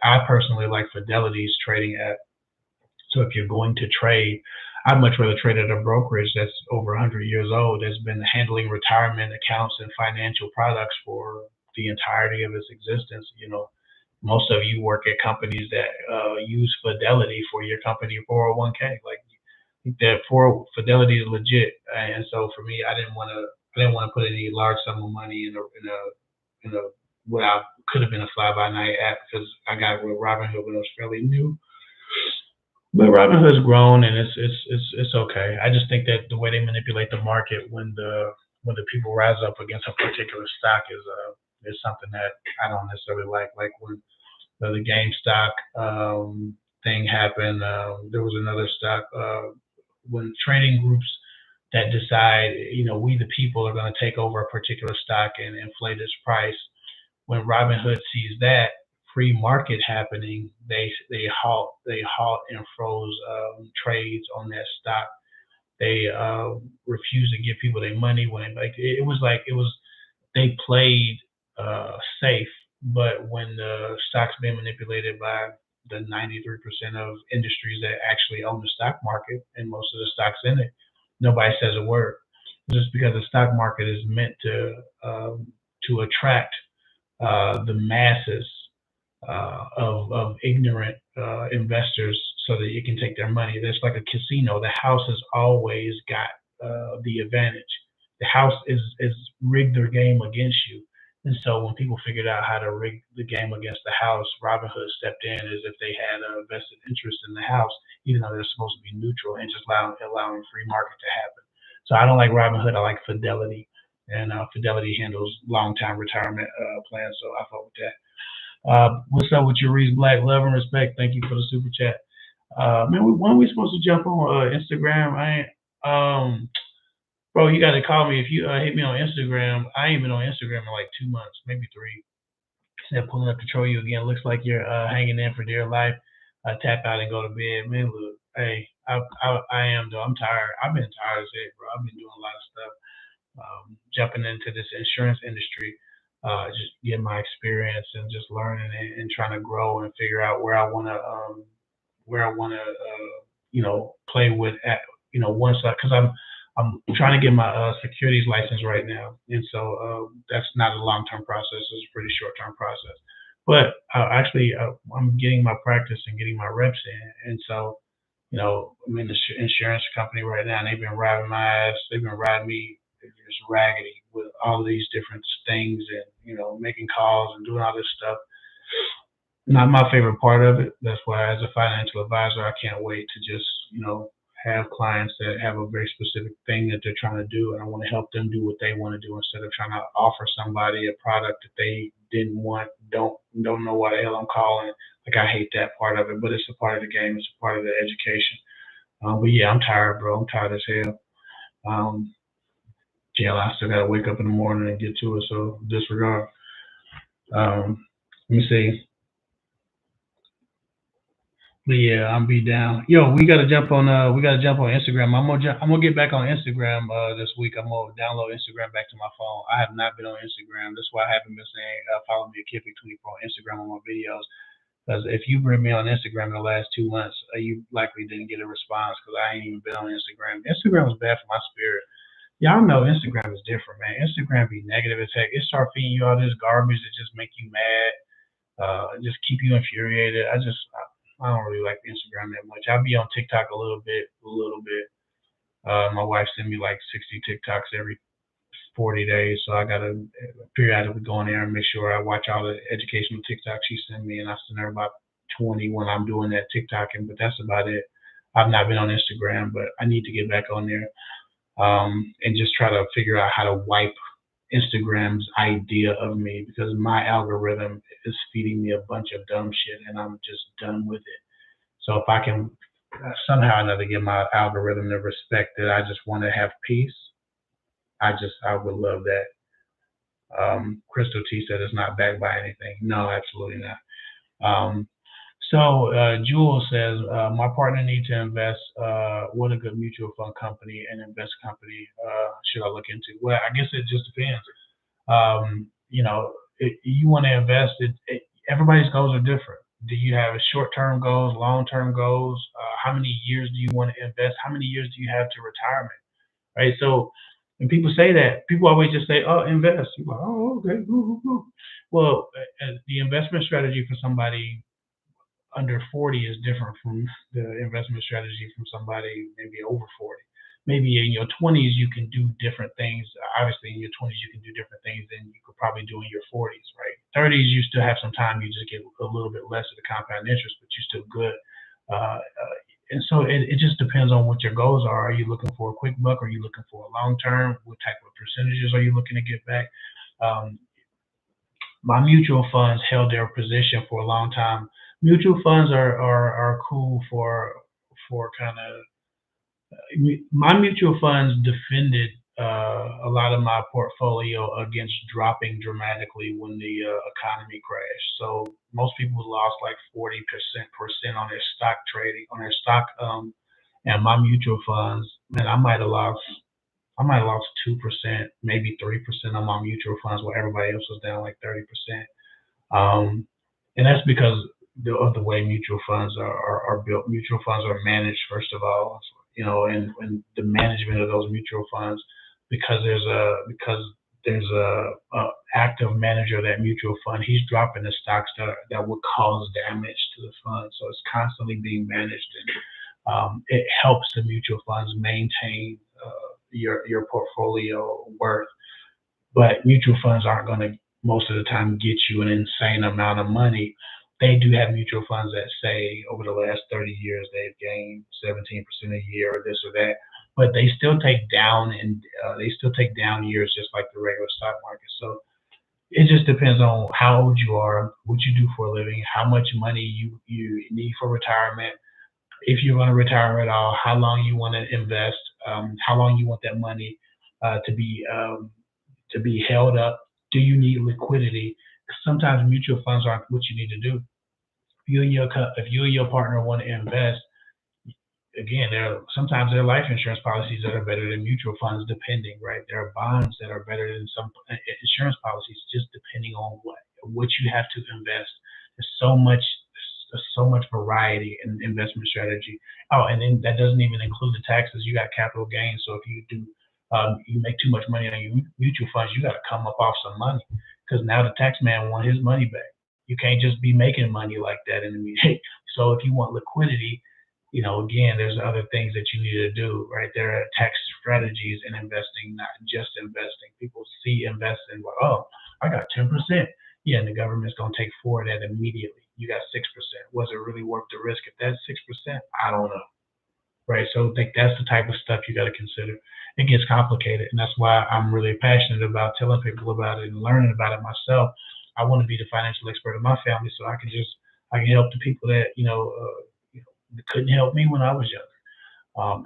I personally like Fidelity's trading app. So if you're going to trade, I'd much rather trade at a brokerage that's over 100 years old, that's been handling retirement accounts and financial products for the entirety of its existence. Most of you work at companies that use Fidelity for your company 401k. Like, that for Fidelity is legit, and so for me, I I didn't want to put any large sum of money in a what I could have been a fly by night app because I got it with Robinhood when it was fairly new. But Robinhood's grown and it's okay. I just think that the way they manipulate the market when the people rise up against a particular stock is something that I don't necessarily like. Like when the GameStop thing happened, there was another stock when trading groups that decide, we the people are going to take over a particular stock and inflate its price. When Robinhood sees that free market happening, they halt and froze trades on that stock. They refuse to give people their money when it was they played safe, but when the stock's being manipulated by the 93% of industries that actually own the stock market and most of the stocks in it, nobody says a word. Just because the stock market is meant to attract the masses of ignorant investors so that you can take their money. There's like a casino. The house has always got the advantage. The house is rigged their game against you. And so when people figured out how to rig the game against the house, Robinhood stepped in as if they had a vested interest in the house, even though they're supposed to be neutral and just allowing free market to happen. So I don't like Robinhood. I like Fidelity, and Fidelity handles long-term retirement plans. So I fuck with that. What's up with your Reese Black? Love and respect. Thank you for the super chat. Man, when we supposed to jump on Instagram? I ain't, bro, you got to call me if you hit me on Instagram. I ain't been on Instagram in like 2 months, maybe 3. Said pulling up to troll you again. Looks like you're hanging in for dear life. Tap out and go to bed. Man, look, hey, I am though. I'm tired. I've been tired as heck, bro. I've been doing a lot of stuff. Jumping into this insurance industry, just getting my experience and just learning and trying to grow and figure out where I want to play with at one side because I'm trying to get my securities license right now, and so that's not a long-term process. It's a pretty short-term process, but I'm getting my practice and getting my reps in, and so I'm in the insurance company right now, and they've been riding my ass. They've been riding me just raggedy with all these different things and making calls and doing all this stuff. Not my favorite part of it. That's why, as a financial advisor, I can't wait to just have clients that have a very specific thing that they're trying to do, and I want to help them do what they want to do instead of trying to offer somebody a product that they didn't want. Don't know why the hell I'm calling. Like, I hate that part of it, but it's a part of the game. It's a part of the education. But yeah, I'm tired, bro. I'm tired as hell. Yeah, I still gotta wake up in the morning and get to it. So disregard. Let me see. But yeah, I'm be down. Yo, we gotta jump on. We gotta jump on Instagram. I'm gonna get back on Instagram this week. I'm gonna download Instagram back to my phone. I have not been on Instagram. That's why I haven't been saying follow me at kevhick24 on Instagram on my videos. Because if you bring me on Instagram in the last 2 months, you likely didn't get a response because I ain't even been on Instagram. Instagram was bad for my spirit. Y'all know Instagram is different, man. Instagram be negative as heck. It start feeding you all this garbage that just make you mad, just keep you infuriated. I don't really like Instagram that much. I'll be on TikTok a little bit. My wife send me like 60 TikToks every 40 days, so I gotta periodically go in there and make sure I watch all the educational TikToks she send me, and I send her about 20 when I'm doing that TikToking, but that's about it. I've not been on Instagram, but I need to get back on there and just try to figure out how to wipe Instagram's idea of me because my algorithm is feeding me a bunch of dumb shit and I'm just done with it. So if I can somehow or another give my algorithm the respect that I just want to have peace, I would love that. Crystal T said it's not backed by anything. No, absolutely not. So Jewel says, my partner needs to invest. What a good mutual fund company and invest company should I look into? Well, I guess it just depends. You want to invest. Everybody's goals are different. Do you have short-term goals, long-term goals? How many years do you want to invest? How many years do you have to retirement? Right. So when people say that, people always just say, "Oh, invest." You're like, "Oh, okay." Well, the investment strategy for somebody under 40 is different from the investment strategy from somebody maybe over 40. maybe in your 20s you can do different things. Obviously, in your 20s you can do different things than you could probably do in your 40s, right? 30s you still have some time. You just get a little bit less of the compound interest, but you're still good. And so it just depends on what your goals are. Are you looking for a quick buck? Are you looking for a long term? What type of percentages are you looking to get back? Um, my mutual funds held their position for a long time. Mutual funds are cool for kind of my mutual funds defended a lot of my portfolio against dropping dramatically when the economy crashed. So most people lost like 40% on their stock trading, on their stock, and my mutual funds, man, I might have lost 2%, maybe 3% on my mutual funds, while everybody else was down like 30%. Um, and that's because of the way mutual funds are built. Mutual funds are managed first of all, and the management of those mutual funds, because there's a active manager of that mutual fund. He's dropping the stocks that would cause damage to the fund, so it's constantly being managed, and it helps the mutual funds maintain your portfolio worth. But mutual funds aren't going to most of the time get you an insane amount of money. They do have mutual funds that say over the last 30 years they've gained 17% a year or this or that, but they still take down years just like the regular stock market. So it just depends on how old you are, what you do for a living, how much money you need for retirement, if you're going to retire at all, how long you want to invest, how long you want that money uh, to be um, to be held up. Do you need liquidity? Sometimes mutual funds aren't what you need to do. If you and your partner want to invest, again, there are life insurance policies that are better than mutual funds, depending, right? There are bonds that are better than some insurance policies, just depending on what you have to invest. There's so much variety in investment strategy. Oh, and then that doesn't even include the taxes. You got capital gains. So if you make too much money on your mutual funds, you got to come up off some money because now the tax man want his money back. You can't just be making money like that in the media. So if you want liquidity, again, there's other things that you need to do, right? There are tax strategies in investing, not just investing. People see investing, like, oh, I got 10%. Yeah, and the government's going to take four of that immediately. You got 6%. Was it really worth the risk? If that's 6%, I don't know, right? So I think that's the type of stuff you got to consider. It gets complicated, and that's why I'm really passionate about telling people about it and learning about it myself. I want to be the financial expert of my family, so I can help the people that couldn't help me when I was young.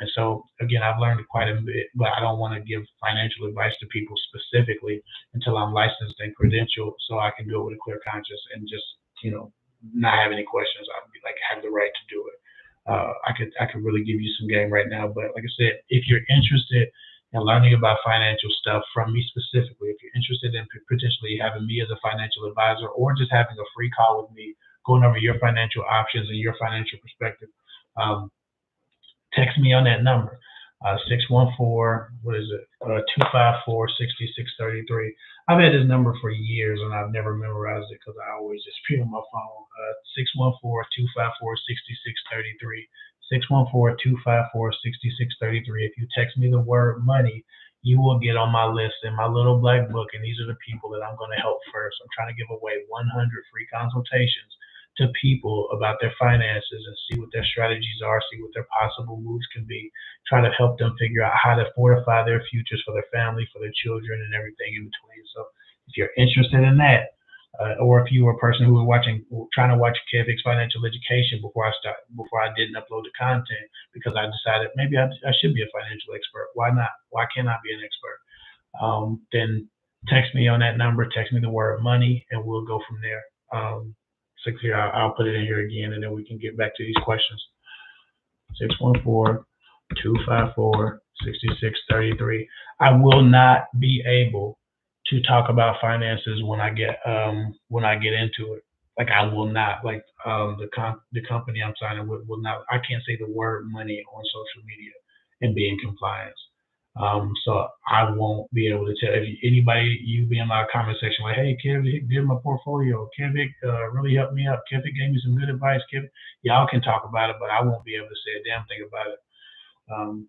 And so again, I've learned quite a bit, but I don't want to give financial advice to people specifically until I'm licensed and credentialed, so I can do it with a clear conscience and just not have any questions. I'd be like have the right to do it. I could really give you some game right now, but like I said, if you're interested in learning about financial stuff from me specifically, if you're interested in potentially having me as a financial advisor or just having a free call with me, going over your financial options and your financial perspective, um, text me on that number, 614, what is it, 254 6633. I've had this number for years and I've never memorized it because I always just put it on my phone. 614 If you text me the word money, you will get on my list in my little black book, and these are the people that I'm going to help first. I'm trying to give away 100 free consultations to people about their finances and see what their strategies are, see what their possible moves can be, try to help them figure out how to fortify their futures for their family, for their children, and everything in between. So if you're interested in that, or if you were a person who was trying to watch Kev Hick's financial education before I didn't upload the content because I decided maybe I should be a financial expert. Why not? Why can't I be an expert? Then text me on that number, text me the word money, and we'll go from there. So here, I'll put it in here again, and then we can get back to these questions. 614-254-6633. I will not be able to talk about finances when I get into it. Like I will not like the company I'm signing with will not. I can't say the word money on social media and be in compliance. So I won't be able to tell if anybody you be in my comment section like, hey, Kev Hick did my portfolio. Kev Hick really helped me out. Kev Hick gave me some good advice. Y'all can talk about it, but I won't be able to say a damn thing about it.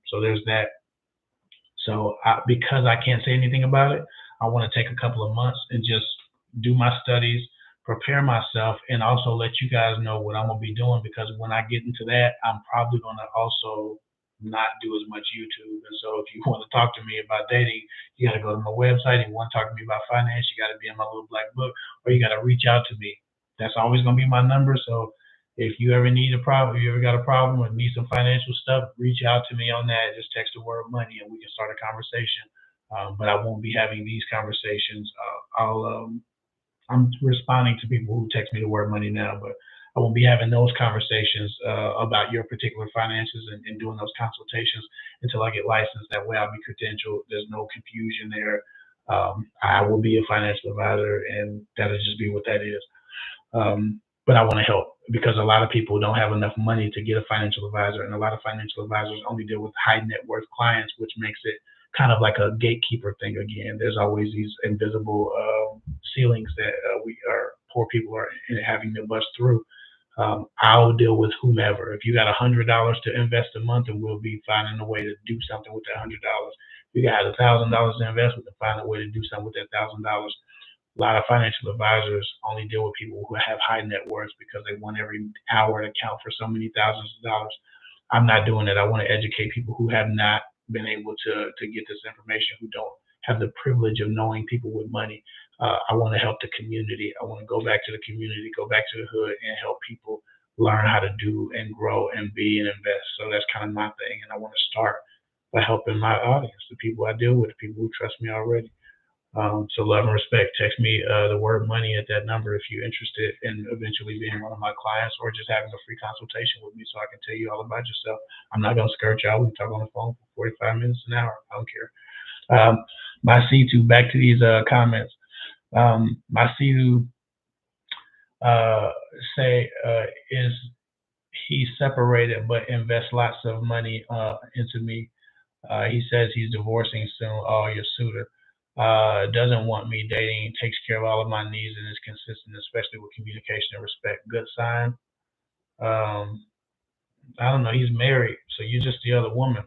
So there's that. So because I can't say anything about it, I want to take a couple of months and just do my studies, prepare myself, and also let you guys know what I'm gonna be doing. Because when I get into that, I'm probably gonna also not do as much YouTube. And so if you want to talk to me about dating, you got to go to my website. If you want to talk to me about finance, you got to be in my little black book, or you got to reach out to me. That's always gonna be my number. So if you ever need a problem, if you ever got a problem or need some financial stuff, reach out to me on that. Just text the word money and we can start a conversation. But I won't be having these conversations. I'm responding to people who text me the word money now, but I won't be having those conversations about your particular finances and doing those consultations until I get licensed. That way I'll be credentialed. There's no confusion there. I will be a financial advisor and that'll just be what that is. But I want to help because a lot of people don't have enough money to get a financial advisor, and a lot of financial advisors only deal with high net worth clients, which makes it kind of like a gatekeeper thing again. There's always these invisible ceilings that we are poor people are having to bust through. I'll deal with whomever. If you got $100 to invest a month, and we'll be finding a way to do something with that $100. If you got $1,000 to invest, we can find a way to do something with that $1,000. A lot of financial advisors only deal with people who have high net worths because they want every hour to count for so many thousands of dollars. I'm not doing it. I want to educate people who have not been able to get this information, who don't have the privilege of knowing people with money. I want to help the community. I want to go back to the community, go back to the hood, and help people learn how to do and grow and be and invest. So that's kind of my thing, and I want to start by helping my audience, the people I deal with, the people who trust me already. So love and respect. Text me the word money at that number if you're interested in eventually being one of my clients or just having a free consultation with me so I can tell you all about yourself. I'm not gonna skirt y'all. We can talk on the phone for 45 minutes an hour. I don't care. My C2, back to these comments. My C2 uh, say is he's separated but invests lots of money into me. He says he's divorcing soon. Oh, your suitor. Doesn't want me dating, takes care of all of my needs, and is consistent, especially with communication and respect. Good sign. Um, I don't know. He's married, so you're just the other woman.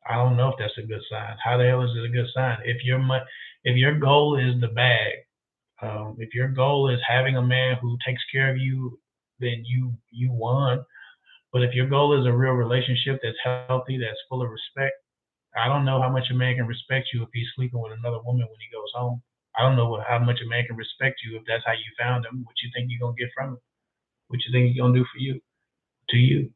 I don't know if that's a good sign. How the hell is it a good sign? If your goal is the bag, if your goal is having a man who takes care of you, then you won. But if your goal is a real relationship that's healthy, that's full of respect, I don't know how much a man can respect you if he's sleeping with another woman when he goes home. I don't know how much a man can respect you if that's how you found him. What you think you're gonna get from him? What you think he's gonna do for you? To you?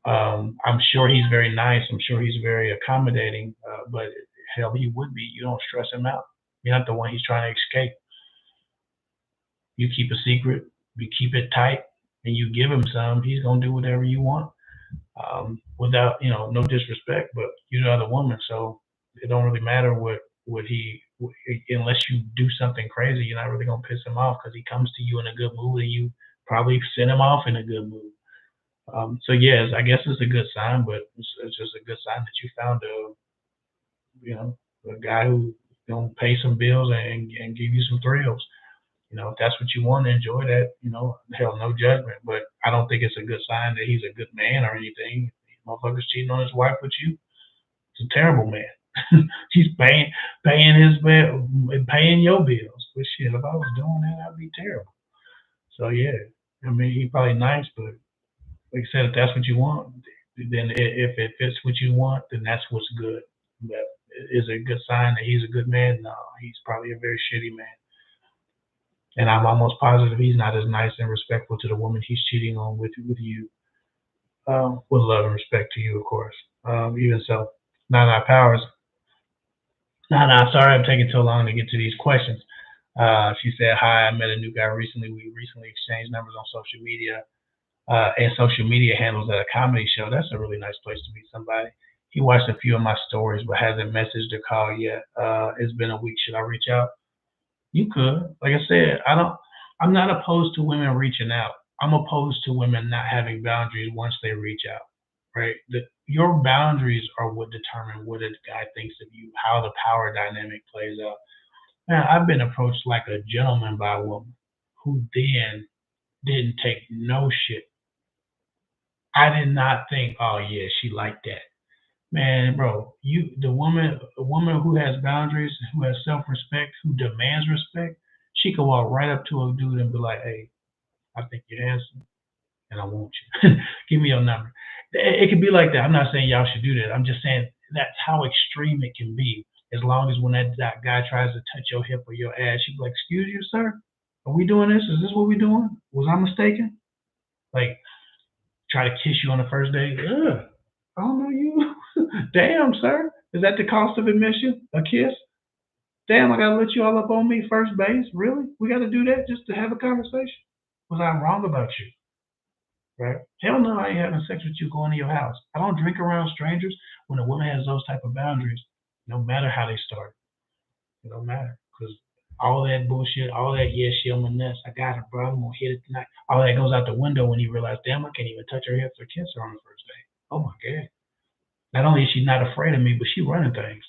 I'm sure he's very nice. I'm sure he's very accommodating. But hell, he would be. You don't stress him out. You're not the one he's trying to escape. You keep a secret. You keep it tight, and you give him some. He's gonna do whatever you want. Without no disrespect, but you're the other woman, so it don't really matter what he unless you do something crazy, you're not really gonna piss him off because he comes to you in a good mood and you probably send him off in a good mood. So yes, I guess it's a good sign, but it's just a good sign that you found you know a guy who gonna pay some bills and give you some thrills. If that's what you want to enjoy that, hell, no judgment. But I don't think it's a good sign that he's a good man or anything. Motherfucker's cheating on his wife with you. It's a terrible man. He's paying his bill and paying your bills. But shit, if I was doing that, I'd be terrible. So yeah, I mean, he's probably nice, but like I said, if that's what you want, then if it fits what you want, then that's what's good. But is it a good sign that he's a good man? No, he's probably a very shitty man. And I'm almost positive he's not as nice and respectful to the woman he's cheating on with you. With love and respect to you, of course. Even so, Nine Powers. Nah, sorry I'm taking so long to get to these questions. She said, hi, I met a new guy recently. We recently exchanged numbers on social media and social media handles at a comedy show. That's a really nice place to meet somebody. He watched a few of my stories but hasn't messaged or called yet. It's been a week. Should I reach out? You could. Like I said, I'm not opposed to women reaching out. I'm opposed to women not having boundaries once they reach out. Right? Your boundaries are what determine what a guy thinks of you, how the power dynamic plays out. Man, I've been approached like a gentleman by a woman who then didn't take no shit. I did not think, oh yeah, she liked that. Man, bro, a woman who has boundaries, who has self-respect, who demands respect, she can walk right up to a dude and be like, "Hey, I think you're handsome, and I want you. Give me your number." It can be like that. I'm not saying y'all should do that. I'm just saying that's how extreme it can be. As long as when that guy tries to touch your hip or your ass, you be like, "Excuse you, sir? Are we doing this? Is this what we doing? Was I mistaken?" Like, try to kiss you on the first date. Ugh, I don't know you. Damn, sir. Is that the cost of admission? A kiss? Damn, I gotta let you all up on me first base? Really? We gotta do that just to have a conversation? Was I wrong about you? Right? Hell no, I ain't having sex with you going to your house. I don't drink around strangers. When a woman has those type of boundaries, no matter how they start, it don't matter. Because all that bullshit, all that, yeah, she on my nuts, I got her, bro, I'm gonna hit it tonight. All that goes out the window when you realize, damn, I can't even touch her hips or kiss her on the first day. Oh my God. Not only is she not afraid of me, but she running things.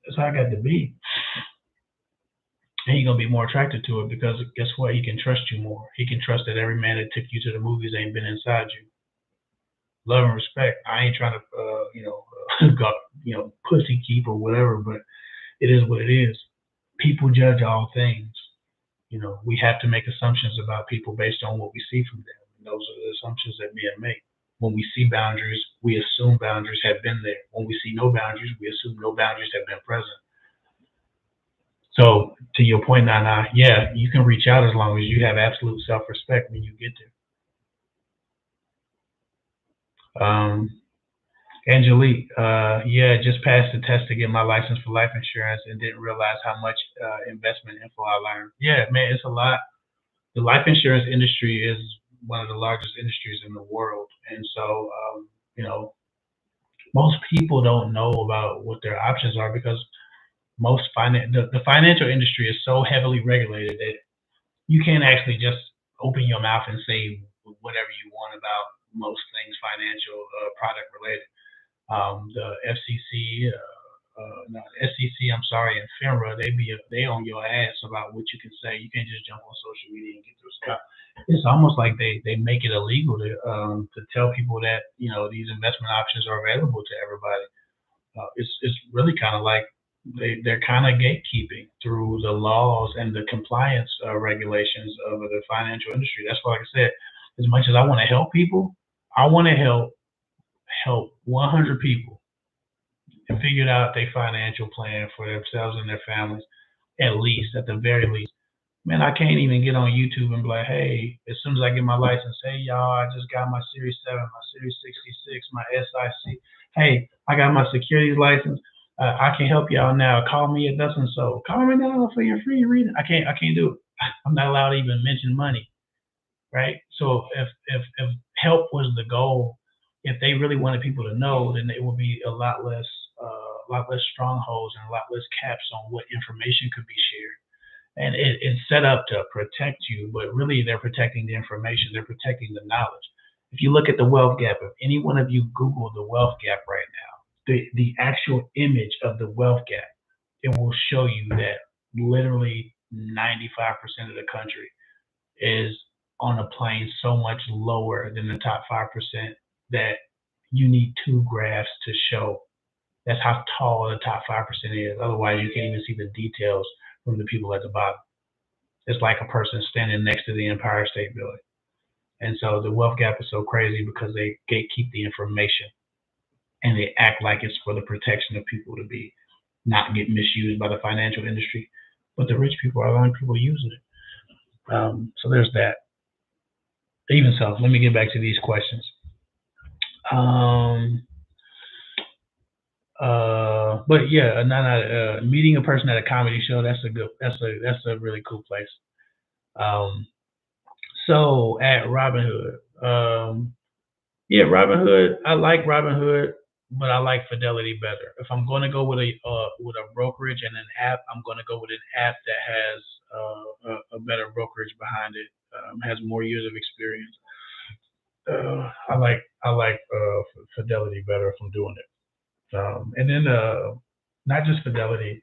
That's how I got to be. And he gonna be more attracted to it because guess what? He can trust you more. He can trust that every man that took you to the movies ain't been inside you. Love and respect. I ain't trying to, go, pussy keep or whatever, but it is what it is. People judge all things. We have to make assumptions about people based on what we see from them. And those are the assumptions that men make. When we see boundaries, we assume boundaries have been there. When we see no boundaries, we assume no boundaries have been present. So to your point, Nana, yeah, you can reach out as long as you have absolute self-respect when you get there. Angelique, yeah, just passed the test to get my license for life insurance and didn't realize how much investment info I learned. Yeah, man, it's a lot. The life insurance industry is one of the largest industries in the world, and so you know, most people don't know about what their options are because the financial industry is so heavily regulated that you can't actually just open your mouth and say whatever you want about most things financial product related. The FCC, no, SEC, I'm sorry, and FINRA, they on your ass about what you can say. You can't just jump on social media and get through stuff. It's almost like they make it illegal to tell people that these investment options are available to everybody. It's really kind of like they're kind of gatekeeping through the laws and the compliance regulations of the financial industry. That's why, like I said, as much as I want to help people, I want to help 100 people and figure out their financial plan for themselves and their families, at least, at the very least. Man, I can't even get on YouTube and be like, hey, as soon as I get my license, hey, y'all, I just got my Series 7, my Series 66, my SIC. Hey, I got my securities license. I can help y'all now. Call me at thus and so. Call me now for your free reading. I can't do it. I'm not allowed to even mention money, right? So if help was the goal, if they really wanted people to know, then it would be a lot less strongholds and a lot less caps on what information could be shared. And it's set up to protect you, but really they're protecting the information. They're protecting the knowledge. If you look at the wealth gap, if any one of you Google the wealth gap right now, the actual image of the wealth gap, it will show you that literally 95% of the country is on a plane so much lower than the top 5% that you need two graphs to show that's how tall the top 5% is. Otherwise, you can't even see the details from the people at the bottom. It's like a person standing next to the Empire State Building. And so the wealth gap is so crazy because they gatekeep the information and they act like it's for the protection of people to be not get misused by the financial industry. But the rich people are the only people using it. So there's that. Even so, let me get back to these questions. But yeah, meeting a person at a comedy show, that's a really cool place. Um, so at Robinhood, yeah, Robinhood, I like Robinhood, but I like Fidelity better. If I'm going to go with a brokerage and an app, I'm going to go with an app that has a better brokerage behind it, has more years of experience. I like Fidelity better if I'm doing it. And then not just Fidelity,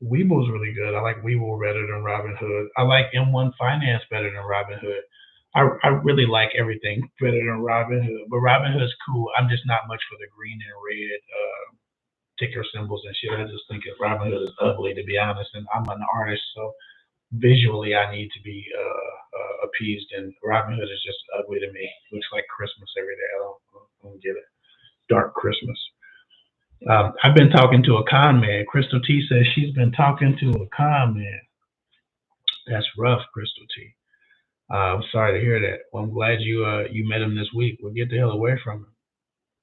Weeble's really good. I like Weeble better than Robinhood. I like M1 Finance better than Robinhood. I really like everything better than Robinhood, but Robinhood's cool. I'm just not much for the green and red ticker symbols and shit. I just think Robinhood is ugly, to be honest. And I'm an artist, so visually I need to be appeased. And Robinhood is just ugly to me. Looks like Christmas every day. I don't get it. Dark Christmas. I've been talking to a con man. Crystal T says she's been talking to a con man. That's rough, Crystal T. I'm sorry to hear that. Well, I'm glad you met him this week. Well, get the hell away from him.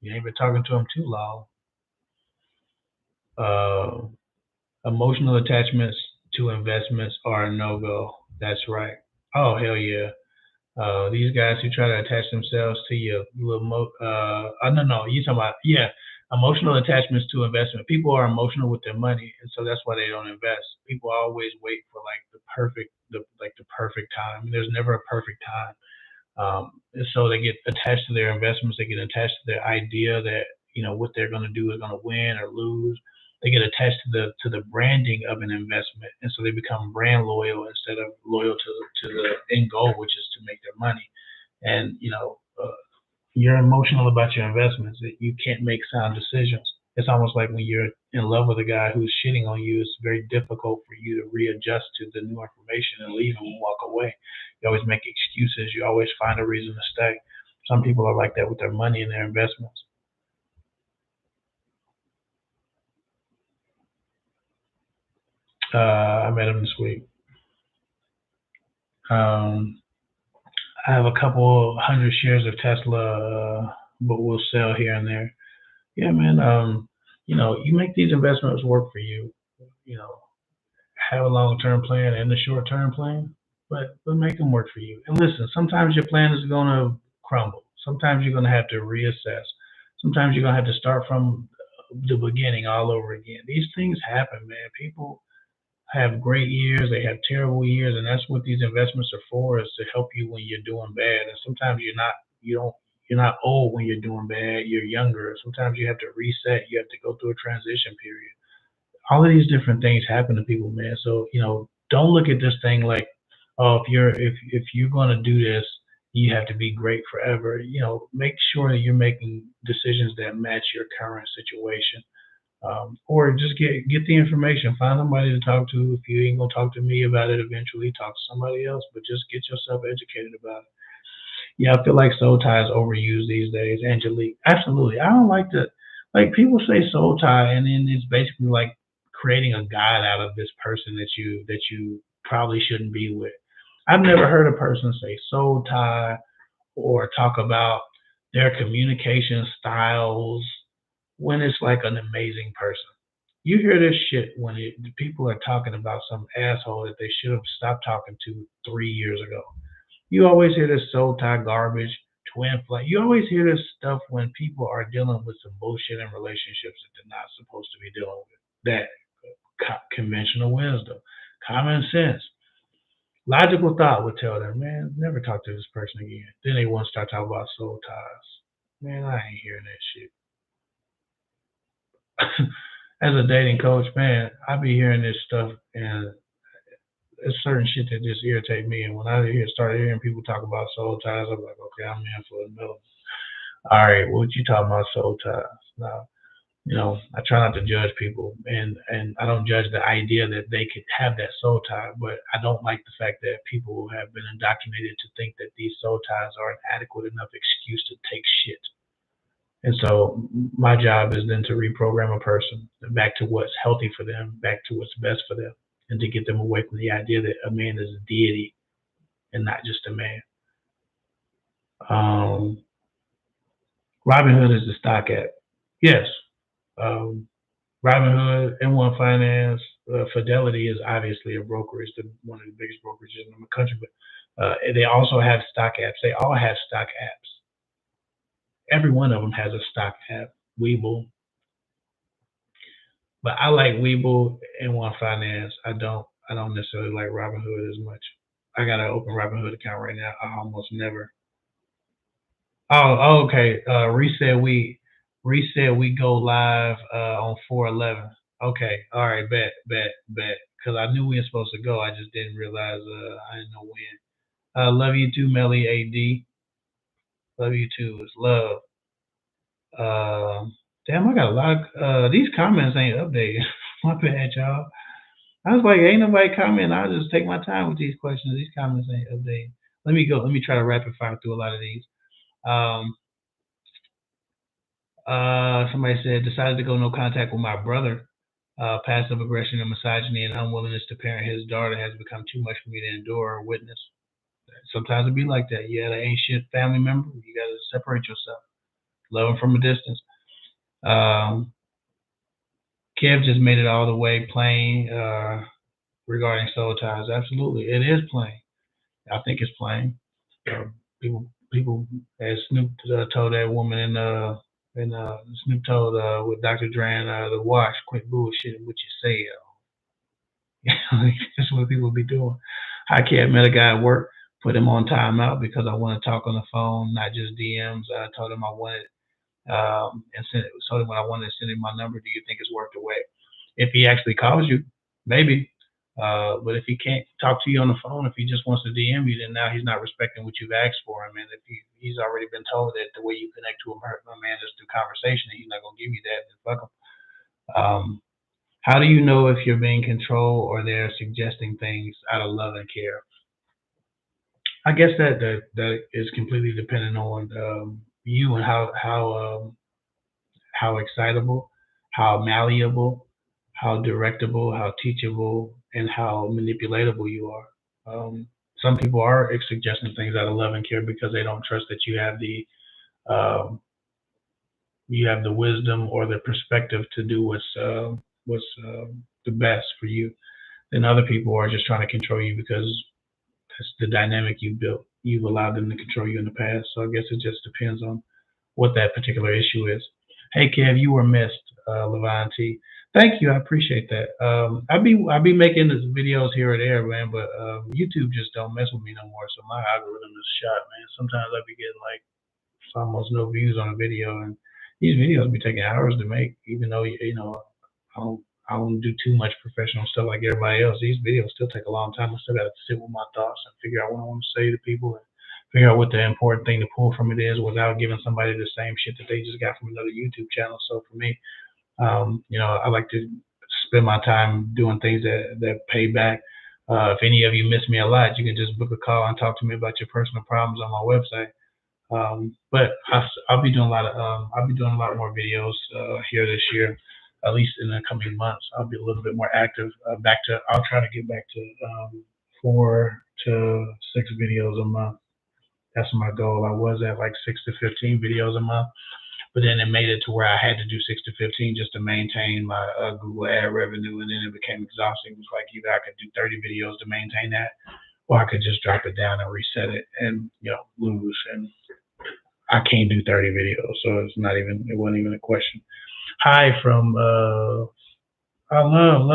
You ain't been talking to him too long. Uh, Emotional attachments to investments are a no go. That's right. Oh hell yeah. These guys who try to attach themselves to your little no, you talking about, yeah, emotional attachments to investment. People are emotional with their money, and so that's why they don't invest. People always wait for like the perfect time. There's never a perfect time. And so they get attached to their investments. They get attached to their idea that what they're going to do is going to win or lose. They get attached to the branding of an investment, and so they become brand loyal instead of loyal to the end goal, which is to make their money. And you're emotional about your investments. That you can't make sound decisions. It's almost like when you're in love with a guy who's shitting on you. It's very difficult for you to readjust to the new information and leave and walk away. You always make excuses. You always find a reason to stay. Some people are like that with their money and their investments. I met him this week. Um, I have a couple hundred shares of Tesla, but we'll sell here and there. Yeah, man. You make these investments work for you. You know, have a long term plan and a short term plan, but make them work for you. And listen, sometimes your plan is going to crumble. Sometimes you're going to have to reassess. Sometimes you're going to have to start from the beginning all over again. These things happen, man. People have great years, they have terrible years, and that's what these investments are for, is to help you when you're doing bad. And sometimes you're not old when you're doing bad, you're younger. Sometimes you have to reset, you have to go through a transition period. All of these different things happen to people, man. So, don't look at this thing like, oh, if you're gonna do this, you have to be great forever. Make sure that you're making decisions that match your current situation, or just get the information. Find somebody to talk to. If you ain't gonna talk to me about it, eventually talk to somebody else. But just get yourself educated about it. Yeah, I feel like soul tie is overused these days. Angelique, absolutely. I don't like the like people say soul tie, and then it's basically like creating a god out of this person that you probably shouldn't be with. I've never heard a person say soul tie or talk about their communication styles when it's like an amazing person. You hear this shit when the people are talking about some asshole that they should have stopped talking to 3 years ago. You always hear this soul tie garbage, twin flame. You always hear this stuff when people are dealing with some bullshit in relationships that they're not supposed to be dealing with. That conventional wisdom, common sense, logical thought would tell them, man, never talk to this person again. Then they want to start talking about soul ties. Man, I ain't hearing that shit. As a dating coach, man, I be hearing this stuff, and it's certain shit that just irritate me. And when I started hearing people talk about soul ties, I'm like, okay, I'm in for another. All right, what you talking about soul ties? Now, I try not to judge people, and I don't judge the idea that they could have that soul tie, but I don't like the fact that people have been indoctrinated to think that these soul ties are an adequate enough excuse to take shit. And so my job is then to reprogram a person back to what's healthy for them, back to what's best for them, and to get them away from the idea that a man is a deity and not just a man. Um, Robinhood is the stock app. Yes. Um, Robinhood, M1 Finance, Fidelity is obviously a brokerage, one of the biggest brokerages in the country, but they also have stock apps. They all have stock apps. Every one of them has a stock app. Webull, but I like Webull and One Finance. I don't necessarily like Robinhood as much. I got an open Robinhood account right now. I almost never. Oh, okay. Reset we go live on 4/11. Okay. All right, bet. Because I knew we were supposed to go. I just didn't realize I didn't know when. Love you too, Melly AD. Love you too. It's love. Uh, damn, I got a lot of these comments ain't updated. My bad, y'all. I was like, ain't nobody comment. I'll just take my time with these questions. These comments ain't updated. Let me go. Let me try to rapid fire through a lot of these. Um, somebody said decided to go no contact with my brother. Passive aggression and misogyny and unwillingness to parent his daughter has become too much for me to endure or witness. Sometimes it be like that. You had an ancient family member. You got to separate yourself. Love them from a distance. Um, Kev just made it all the way plain regarding soul ties. Absolutely, it is plain. I think it's plain. People, as Snoop told that woman in Snoop told with Dr. Dre and the Wash, quit bullshitting what you say. That's what people be doing. I can't met a guy at work, put him on timeout because I want to talk on the phone, not just DMs. I told him I wanted and told him when I wanted to send him my number. Do you think it's worth the wait? If he actually calls you, maybe. But if he can't talk to you on the phone, if he just wants to DM you, then now he's not respecting what you've asked for him. And if he's already been told that the way you connect to a man is through conversation, and he's not gonna give you that, then fuck him. How do you know if you're being controlled or they're suggesting things out of love and care? I guess that is completely dependent on you and how excitable, how malleable, how directable, how teachable, and how manipulatable you are. Some people are suggesting things out of love and care because they don't trust that um, you have the wisdom or the perspective to do what's the best for you. Then other people are just trying to control you because that's the dynamic you built. You've allowed them to control you in the past. So I guess it just depends on what that particular issue is. Hey Kev, you were missed, Levine T. Thank you, I appreciate that. I be making these videos here or there, man, but YouTube just don't mess with me no more. So my algorithm is shot, man. Sometimes I be getting like almost no views on a video, and these videos be taking hours to make. Even though I don't I don't do too much professional stuff like everybody else. These videos still take a long time. I still got to sit with my thoughts and figure out what I want to say to people and figure out what the important thing to pull from it is without giving somebody the same shit that they just got from another YouTube channel. So for me, I like to spend my time doing things that pay back. If any of you miss me a lot, you can just book a call and talk to me about your personal problems on my website. But I'll be doing I'll be doing a lot more videos here this year, at least in the coming months. I'll be a little bit more active. I'll try to get back to 4 to 6 videos a month. That's my goal. I was at like 6 to 15 videos a month, but then it made it to where I had to do 6 to 15 just to maintain my Google ad revenue, and then it became exhausting. It was like either I could do 30 videos to maintain that, or I could just drop it down and reset it and lose. And I can't do 30 videos, so it wasn't even a question. Hi from I love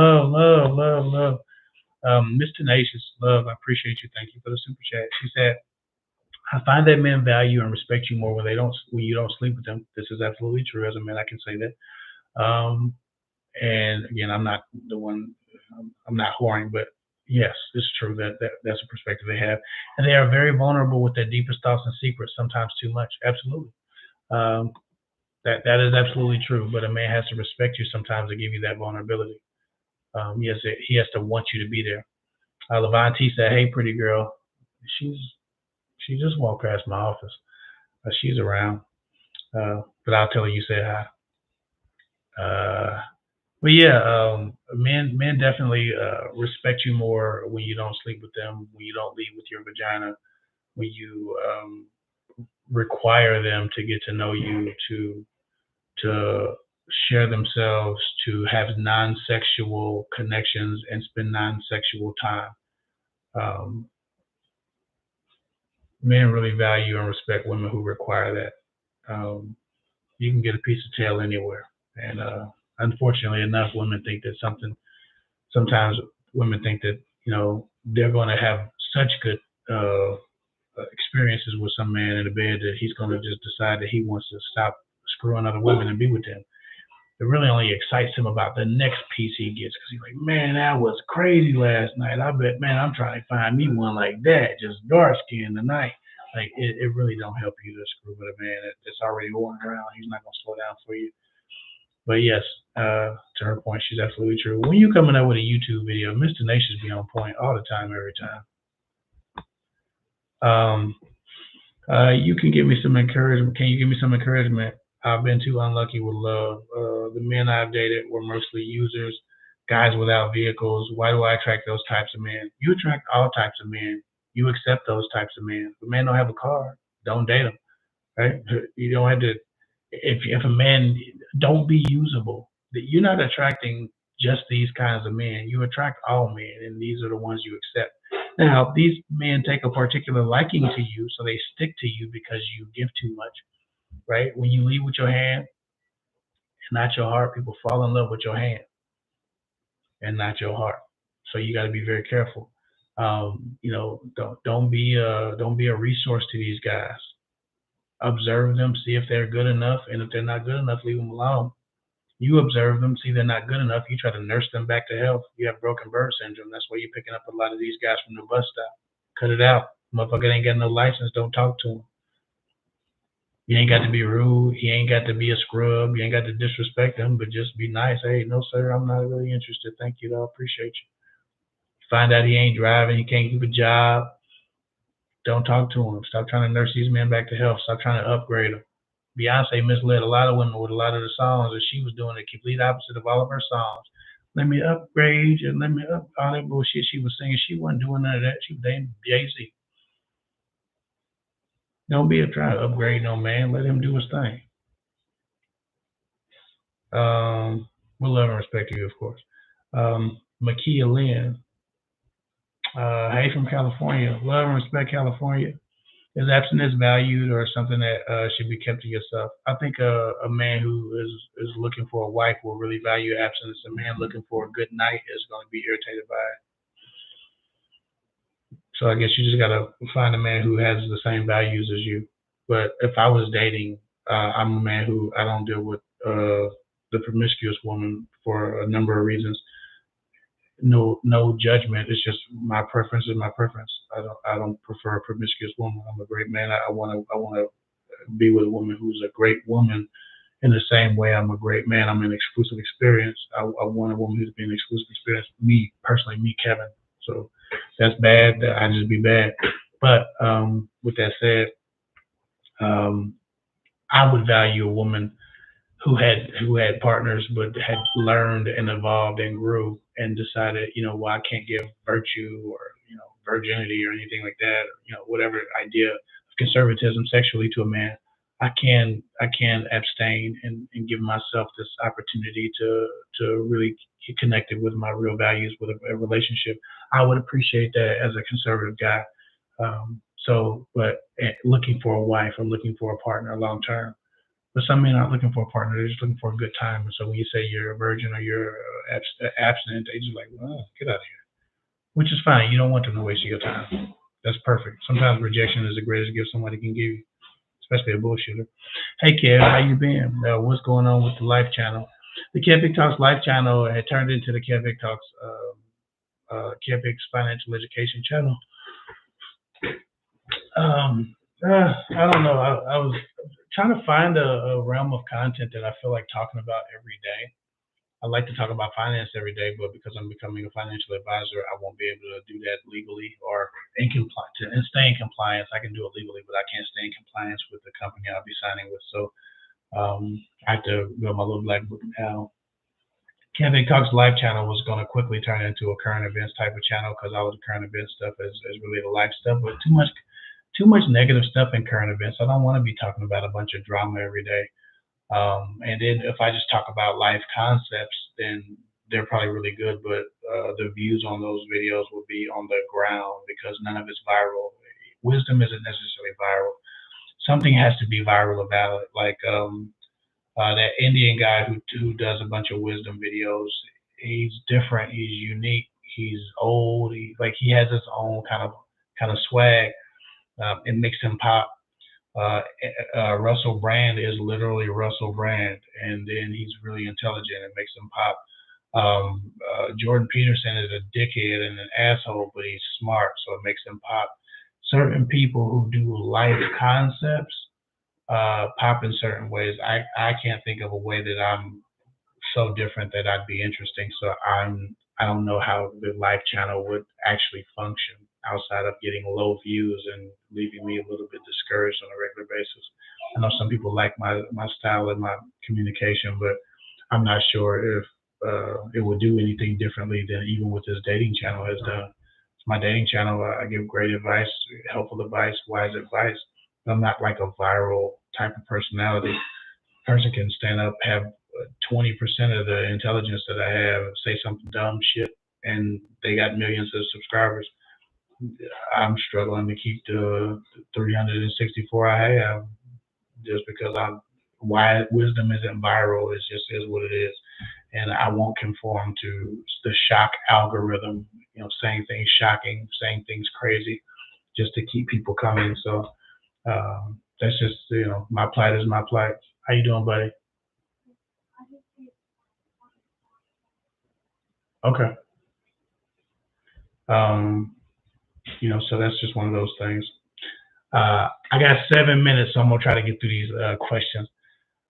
Miss Tenacious, love. I appreciate you. Thank you for the super chat. She said, I find that men value and respect you more when you don't sleep with them. This is absolutely true. As a man, I can say that. And again, I'm not the one. I'm not whoring, but yes, it's true that's a perspective they have, and they are very vulnerable with their deepest thoughts and secrets. Sometimes too much. Absolutely. Um, that is absolutely true. But a man has to respect you sometimes to give you that vulnerability. He has to want you to be there. Levine T said, "Hey, pretty girl." She's she just walked past my office. She's around, but I'll tell her you said hi. But yeah, men definitely respect you more when you don't sleep with them, when you don't leave with your vagina, when you require them to get to know you, to share themselves, to have non-sexual connections and spend non-sexual time. Um, Men really value and respect women who require that. You can get a piece of tail anywhere, and unfortunately enough, women think that something. Sometimes women think that they're going to have such good experiences with some man in the bed that he's going to just decide that he wants to stop screwing other women and be with them. it really only excites him about the next piece he gets because he's like, man, that was crazy last night. I bet, man, I'm trying to find me one like that, just dark skin tonight. Like it really don't help you to screw with a man that's already going around. He's not gonna slow down for you. But yes, to her point, she's absolutely true. When you coming up with a YouTube video, Mr. Nations be on point all the time, every time. You can give me some encouragement. Can you give me some encouragement? I've been too unlucky with love. The men I've dated were mostly users, guys without vehicles. Why do I attract those types of men? You attract all types of men. You accept those types of men. If a man don't have a car, don't date him, right? You don't have to. If a man don't be usable, that you're not attracting just these kinds of men. You attract all men, and these are the ones you accept. Now, these men take a particular liking to you, so they stick to you because you give too much, right? When you lead with your hand and not your heart, people fall in love with your hand and not your heart. So you got to be very careful. Don't be a resource to these guys. Observe them, see if they're good enough, and if they're not good enough, leave them alone. You observe them, see they're not good enough, you try to nurse them back to health. You have broken bird syndrome. That's why you're picking up a lot of these guys from the bus stop. Cut it out. Motherfucker ain't got no license, don't talk to him. You ain't got to be rude. He ain't got to be a scrub. You ain't got to disrespect him, but just be nice. Hey, no, sir, I'm not really interested. Thank you, though. I appreciate you. Find out he ain't driving, he can't keep a job. Don't talk to him. Stop trying to nurse these men back to health. Stop trying to upgrade them. Beyonce misled a lot of women with a lot of the songs, and she was doing the complete opposite of all of her songs. Let me upgrade you, let me up all that bullshit she was singing. She wasn't doing none of that. She was dating Jay-Z. Don't be trying to upgrade no man. Let him do his thing. With love and respect to you, of course. Makia Lynn. Hey from California. Love and respect, California. Is abstinence valued or something that should be kept to yourself? I think a man who is looking for a wife will really value abstinence. A man looking for a good night is going to be irritated by it. So I guess you just got to find a man who has the same values as you. But if I was dating, I'm a man who I don't deal with the promiscuous woman for a number of reasons. No judgment. It's just my preference is my preference. I don't prefer a promiscuous woman. I'm a great man. I wanna be with a woman who's a great woman in the same way I'm a great man. I'm an exclusive experience. I want a woman who's been an exclusive experience. Me personally, me Kevin. So that's bad. I just be bad. But with that said, I would value a woman who had partners but had learned and evolved and grew and decided, well, I can't give virtue or virginity or anything like that, or, whatever idea of conservatism sexually to a man. I can abstain and give myself this opportunity to really get connected with my real values with a relationship. I would appreciate that as a conservative guy. But looking for a wife or looking for a partner long term. But some men aren't looking for a partner; they're just looking for a good time. And so when you say you're a virgin or you're abstinent, they just like, well, get out of here. Which is fine. You don't want them to waste your time. That's perfect. Sometimes rejection is the greatest gift somebody can give you, especially a bullshitter. Hey, Kev, how you been? What's going on with the Life Channel? The Kev Hick Talks Life Channel had turned into the Kev Hick Talks Kev Hick's Financial Education Channel. I don't know. I was trying to find a realm of content that I feel like talking about every day. I like to talk about finance every day, but because I'm becoming a financial advisor, I won't be able to do that legally or and stay in compliance. I can do it legally, but I can't stay in compliance with the company I'll be signing with. So I have to go my little black book now. Kevin Talks Live channel was going to quickly turn into a current events type of channel because all of the current event stuff is really the life stuff, but too much negative stuff in current events. I don't want to be talking about a bunch of drama every day. And then if I just talk about life concepts, then they're probably really good, but the views on those videos will be on the ground because none of it's viral. Wisdom isn't necessarily viral. Something has to be viral about it. Like that Indian guy who does a bunch of wisdom videos. He's different. He's unique. He's old. He has his own kind of swag. It makes him pop. Russell Brand is literally Russell Brand, and then he's really intelligent. It makes him pop. Jordan Peterson is a dickhead and an asshole, but he's smart, so it makes him pop. Certain people who do life concepts pop in certain ways. I can't think of a way that I'm so different that I'd be interesting. So I don't know how the live channel would actually function outside of getting low views and leaving me a little bit discouraged on a regular basis. I know some people like my style and my communication, but I'm not sure if it would do anything differently than even what this dating channel has done. It's my dating channel. I give great advice, helpful advice, wise advice. I'm not like a viral type of personality. Person can stand up, have 20% of the intelligence that I have, say something dumb shit, and they got millions of subscribers. I'm struggling to keep the 364 I have just because I'm why wisdom isn't viral. It just is what it is, and I won't conform to the shock algorithm. Saying things shocking, saying things crazy, just to keep people coming. So that's just my plight is my plight. How you doing, buddy? Okay. Um, so that's just one of those things. I got 7 minutes, so I'm gonna try to get through these questions.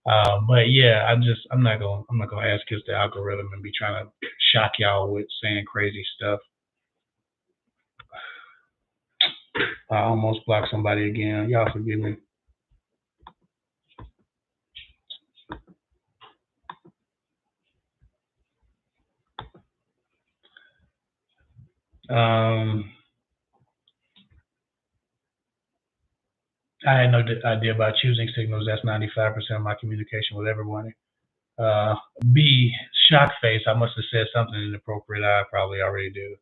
But yeah, I'm not gonna ask it's the algorithm and be trying to shock y'all with saying crazy stuff. I almost blocked somebody again. Y'all forgive me. Um, I had no idea about choosing signals. That's 95% of my communication with everyone. Uh, B, shock face. I must have said something inappropriate. I probably already do.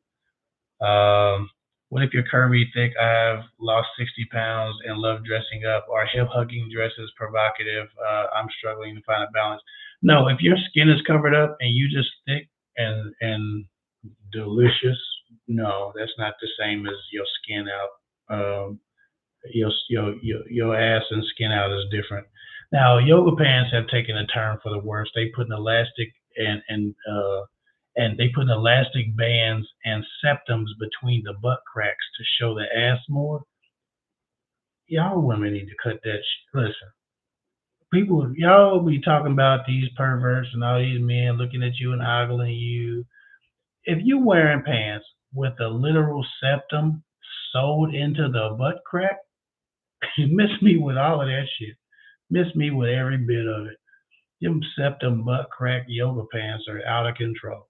What if you're curvy, thick? I've lost 60 pounds and love dressing up. Are hip hugging dresses provocative? I'm struggling to find a balance. No, if your skin is covered up and you just thick and delicious, no, that's not the same as your skin out. Your ass and skin out is different. Now, yoga pants have taken a turn for the worse. They put an elastic and they put elastic bands and septums between the butt cracks to show the ass more. Y'all women need to cut that shit. Listen, people, y'all be talking about these perverts and all these men looking at you and ogling you. If you wearing pants with a literal septum sewed into the butt crack, miss me with all of that shit. Miss me with every bit of it. Them septum butt crack yoga pants are out of control.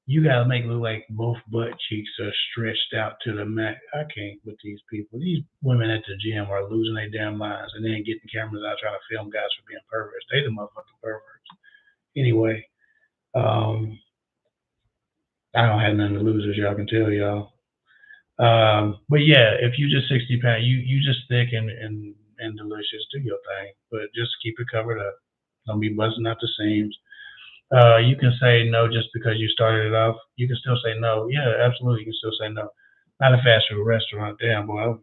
You gotta make it look like both butt cheeks are stretched out to the max. I can't with these people. These women at the gym are losing their damn minds and then getting cameras out trying to film guys for being perverts. They the motherfucking perverts. Anyway, um, I don't have nothing to lose, as y'all can tell y'all. But yeah, if you just 60 pounds, you just thick and delicious. Do your thing, but just keep it covered up. Don't be busting out the seams. You can say no just because you started it off. You can still say no. Yeah, absolutely. You can still say no. Not a fast food restaurant. Damn, boy.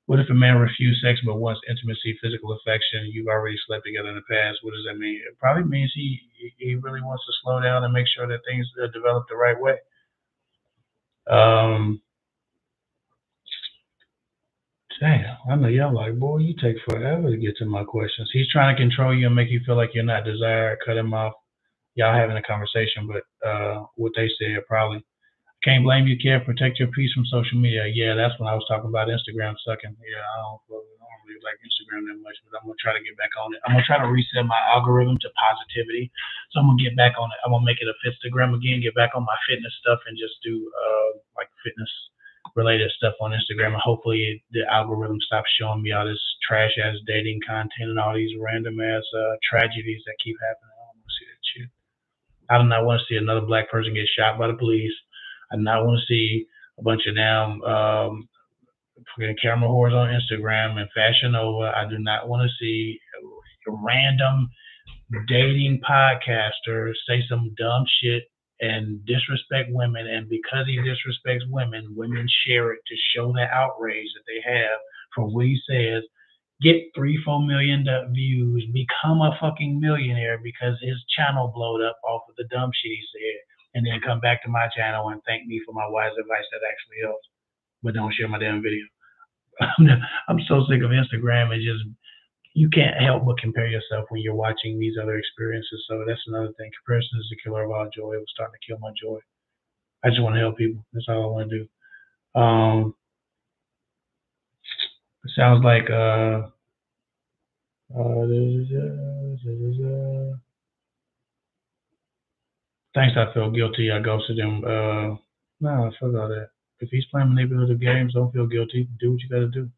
What if a man refused sex but wants intimacy, physical affection? You've already slept together in the past. What does that mean? It probably means he really wants to slow down and make sure that things develop the right way. Um, Damn, I know y'all like, boy, you take forever to get to my questions. He's trying to control you and make you feel like you're not desired. Cut him off. Y'all having a conversation, but what they said probably. Can't blame you, Kev. Protect your peace from social media. Yeah, that's when I was talking about Instagram sucking. Yeah, I don't really like Instagram that much, but I'm gonna try to get back on it. I'm gonna try to reset my algorithm to positivity. So I'm gonna get back on it. I'm gonna make it a Fitstagram again. Get back on my fitness stuff and just do like fitness related stuff on Instagram. And hopefully the algorithm stops showing me all this trash ass dating content and all these random ass tragedies that keep happening. I don't want to see that shit. I do not want to see another black person get shot by the police. I do not want to see a bunch of damn camera whores on Instagram and Fashion Nova. I do not want to see a random dating podcaster say some dumb shit and disrespect women. And because he disrespects women, women share it to show the outrage that they have from what he says. Get 3, 4 million views, become a fucking millionaire because his channel blowed up off of the dumb shit he said, and then come back to my channel and thank me for my wise advice that actually helps, but don't share my damn video. I'm so sick of Instagram and just you can't help but compare yourself when you're watching these other experiences. So that's another thing. Comparison is the killer of all joy. It was starting to kill my joy. I just want to help people. That's all I want to do. It sounds like thanks. I feel guilty. I ghosted him. No, fuck all that. If he's playing manipulative games, don't feel guilty. Do what you gotta do.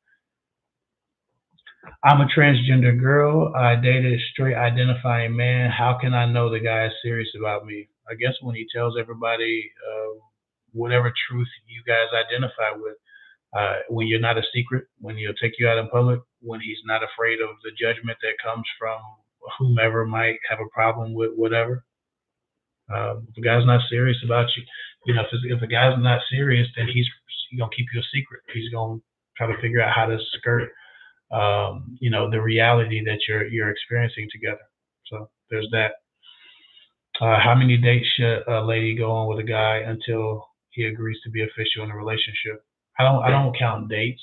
I'm a transgender girl. I dated a straight identifying man. How can I know the guy is serious about me? I guess when he tells everybody whatever truth you guys identify with. When you're not a secret, when he'll take you out in public, when he's not afraid of the judgment that comes from whomever might have a problem with whatever. If the guy's not serious about you, if the guy's not serious, then he's gonna keep you a secret. He's gonna try to figure out how to skirt, the reality that you're experiencing together. So there's that. How many dates should a lady go on with a guy until he agrees to be official in a relationship? I don't count dates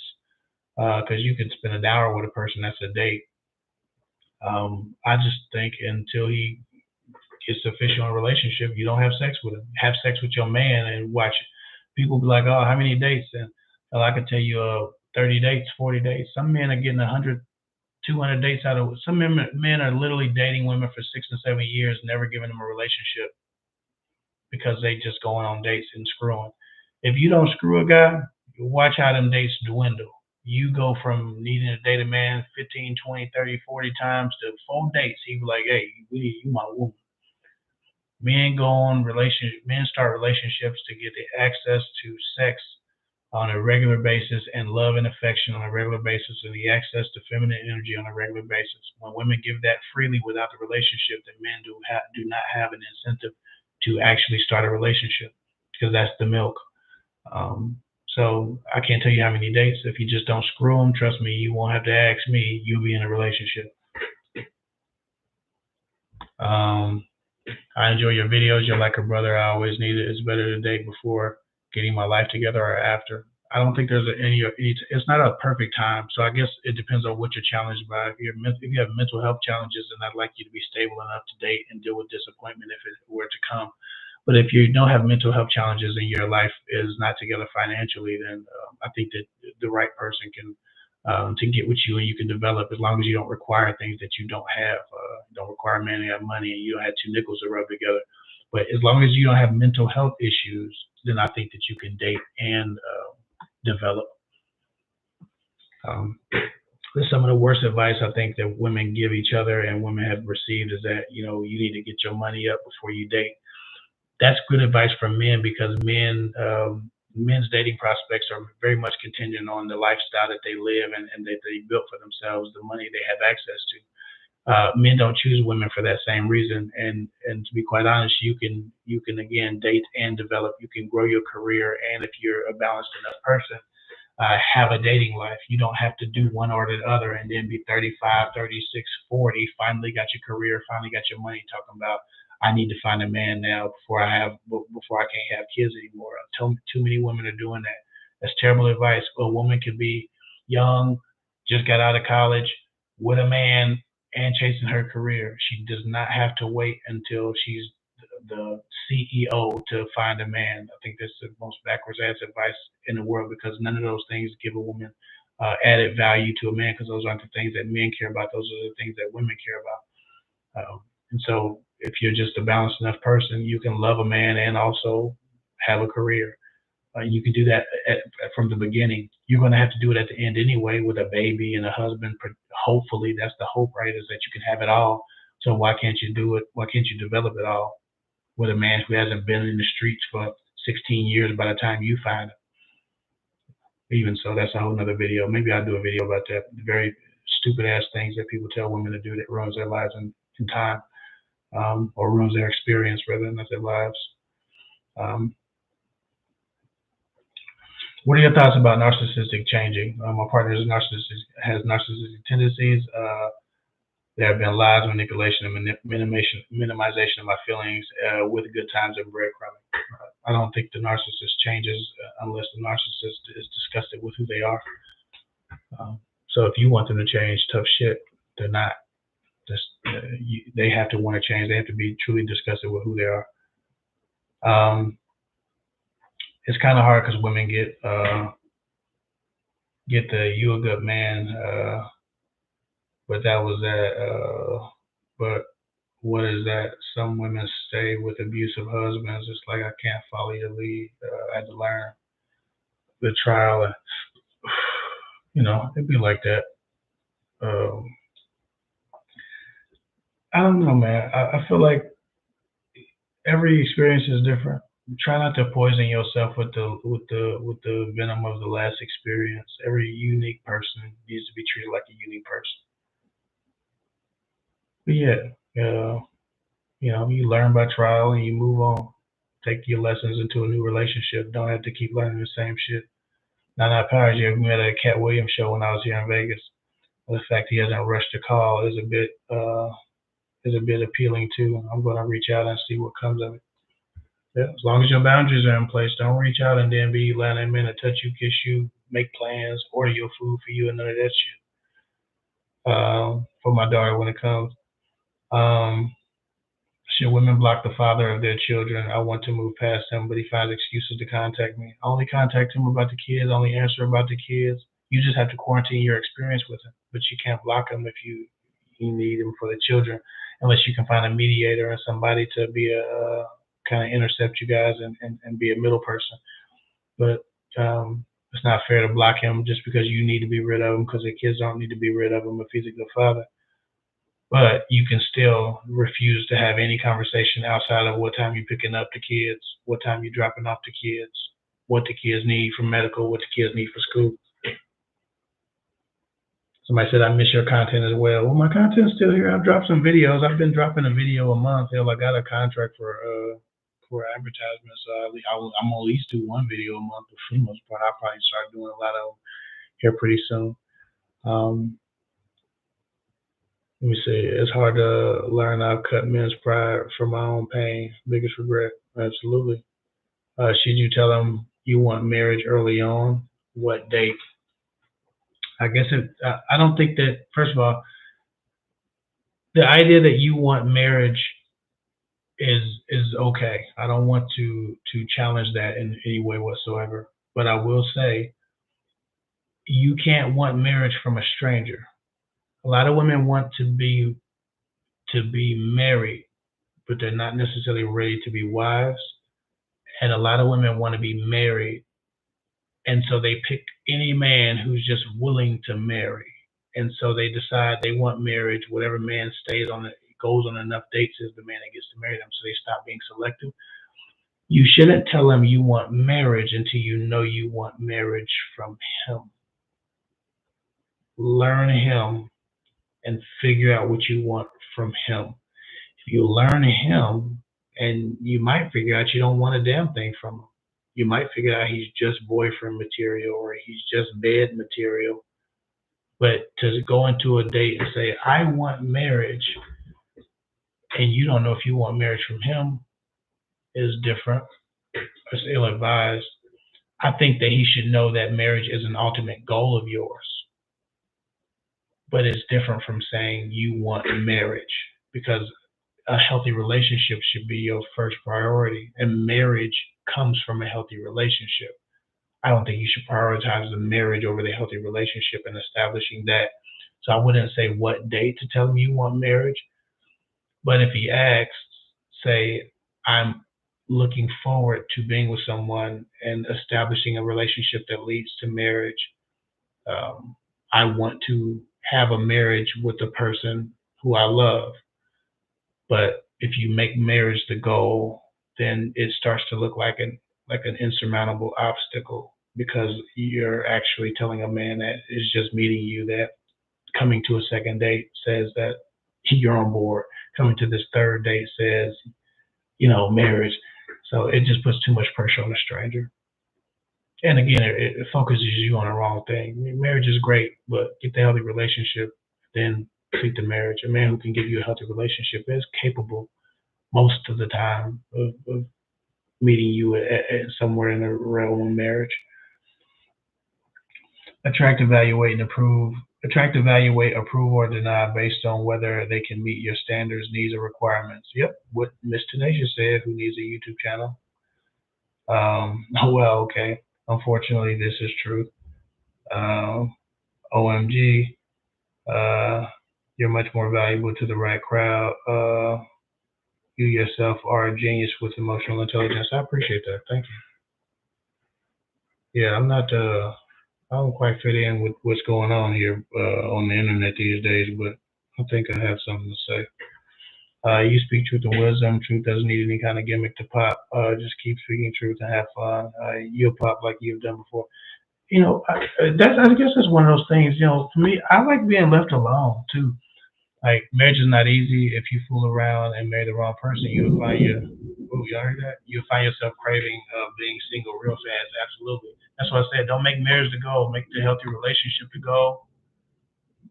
because you can spend an hour with a person. That's a date. I just think until he gets official in a relationship, you don't have sex with him. Have sex with your man and watch it. People be like, "Oh, how many dates?" And I can tell you, 30 dates, 40 dates. Some men are getting 100, 200 dates out of. Some men are literally dating women for 6 to 7 years, never giving them a relationship because they just going on dates and screwing. If you don't screw a guy, watch how them dates dwindle. You go from needing to date a man 15, 20, 30, 40 times to 4 dates. He be like, "Hey, you my woman." Men start relationships to get the access to sex on a regular basis and love and affection on a regular basis and the access to feminine energy on a regular basis. When women give that freely without the relationship, then men do not have an incentive to actually start a relationship because that's the milk. So I can't tell you how many dates. If you just don't screw them, trust me, you won't have to ask me. You'll be in a relationship. I enjoy your videos. You're like a brother. I always need it. It's better to date before getting my life together or after. I don't think there's any. It's not a perfect time. So I guess it depends on what you're challenged by. If you have mental health challenges, then I'd like you to be stable enough to date and deal with disappointment if it were to come. But if you don't have mental health challenges and your life is not together financially, then I think that the right person can get with you and you can develop as long as you don't require things that you don't have. Don't require a man to have money and you don't have two nickels to rub together. But as long as you don't have mental health issues, then I think that you can date and develop. Some of the worst advice I think that women give each other and women have received is that you need to get your money up before you date. That's good advice for men because men's dating prospects are very much contingent on the lifestyle that they live and that they built for themselves, the money they have access to. Men don't choose women for that same reason, and to be quite honest, you can again date and develop. You can grow your career, and if you're a balanced enough person, have a dating life. You don't have to do one or the other and then be 35, 36, 40, finally got your career, finally got your money, talking about I need to find a man now before I can't have kids anymore. Too many women are doing that. That's terrible advice. A woman could be young, just got out of college, with a man and chasing her career. She does not have to wait until she's the CEO to find a man. I think that's the most backwards ass advice in the world because none of those things give a woman added value to a man because those aren't the things that men care about. Those are the things that women care about. And so if you're just a balanced enough person, you can love a man and also have a career. You can do that from the beginning. You're going to have to do it at the end anyway with a baby and a husband. Hopefully, that's the hope, right? Is that you can have it all. So why can't you do it? Why can't you develop it all with a man who hasn't been in the streets for 16 years by the time you find him? Even so, that's a whole nother video. Maybe I'll do a video about that. Very stupid ass things that people tell women to do that ruins their lives in time, or ruins their experience rather than their lives. What are your thoughts about narcissistic changing? My partner is has narcissistic tendencies. There have been lies, manipulation, and minimization of my feelings with good times and breadcrumbing. I don't think the narcissist changes unless the narcissist is disgusted with who they are. So if you want them to change, tough shit. They're not. They have to want to change. They have to be truly disgusted with who they are. It's kind of hard because women get the "you a good man," but that was that. But what is that? Some women stay with abusive husbands. It's like I can't follow your lead. I had to learn the trial, and it'd be like that. I don't know, man. I feel like every experience is different. Try not to poison yourself with the venom of the last experience. Every unique person needs to be treated like a unique person. But yeah, you learn by trial and you move on. Take your lessons into a new relationship. Don't have to keep learning the same shit. Not Powers, you met at a Cat Williams show when I was here in Vegas. The fact he hasn't rushed a call is a bit appealing too. I'm gonna reach out and see what comes of it. Yeah, as long as your boundaries are in place, don't reach out and then be letting that man touch you, kiss you, make plans, order your food for you, and none of that shit. For my daughter when it comes. Should women block the father of their children? I want to move past him, but he finds excuses to contact me. I only contact him about the kids, only answer about the kids. You just have to quarantine your experience with him, but you can't block him if you need him for the children, unless you can find a mediator and somebody to be a kind of intercept you guys and be a middle person. But it's not fair to block him just because you need to be rid of him, because the kids don't need to be rid of him if he's a good father. But you can still refuse to have any conversation outside of what time you're picking up the kids, what time you're dropping off the kids, what the kids need for medical, what the kids need for school. Somebody said, I miss your content as well. Well, my content's still here. I've dropped some videos. I've been dropping a video a month. Hell, I got a contract for advertisement, so I'm gonna at least do one video a month. For the most part, I'll probably start doing a lot of them here pretty soon. Let me see. It's hard to learn I've cut men's pride for my own pain. Biggest regret. Absolutely. Should you tell them you want marriage early on? What date? I guess I don't think that, first of all, the idea that you want marriage is okay. I don't want to challenge that in any way whatsoever. But I will say, you can't want marriage from a stranger. A lot of women want to be married, but they're not necessarily ready to be wives. And a lot of women want to be married, and so they pick any man who's just willing to marry. And so they decide they want marriage. Whatever man goes on enough dates is the man that gets to marry them. So they stop being selective. You shouldn't tell him you want marriage until you know you want marriage from him. Learn him and figure out what you want from him. If you learn him, and you might figure out you don't want a damn thing from him. You might figure out he's just boyfriend material or he's just bed material. But to go into a date and say, I want marriage, and you don't know if you want marriage from him, is different. It's ill-advised. I think that he should know that marriage is an ultimate goal of yours. But it's different from saying you want marriage, because a healthy relationship should be your first priority, and marriage comes from a healthy relationship. I don't think you should prioritize the marriage over the healthy relationship and establishing that. So I wouldn't say what date to tell him you want marriage, but if he asks, say, I'm looking forward to being with someone and establishing a relationship that leads to marriage. I want to have a marriage with the person who I love. But if you make marriage the goal, then it starts to look like an insurmountable obstacle, because you're actually telling a man that is just meeting you that coming to a second date says that you're on board. Coming to this third date says, marriage. So it just puts too much pressure on a stranger. And again, it focuses you on the wrong thing. Marriage is great, but get the healthy relationship, then treat the marriage. A man who can give you a healthy relationship is capable most of the time of meeting you at somewhere in the realm of marriage. Attract, evaluate, and approve. Attract, evaluate, approve, or deny based on whether they can meet your standards, needs, or requirements. Yep, what Miss Tenacia said, who needs a YouTube channel. Well, okay. Unfortunately, this is true. Um, OMG, uh, you're much more valuable to the right crowd. You yourself are a genius with emotional intelligence. I appreciate that. Thank you. Yeah, I'm not. I don't quite fit in with what's going on here on the internet these days, but I think I have something to say. You speak truth and wisdom. Truth doesn't need any kind of gimmick to pop. Just keep speaking truth and have fun. You'll pop like you've done before. I guess that's one of those things. For me, I like being left alone too. Like marriage is not easy. If you fool around and marry the wrong person, you'll find your. Oh, you heard that? You'll find yourself craving being single real fast. Absolutely. That's why I said don't make marriage the goal. Make the healthy relationship the goal.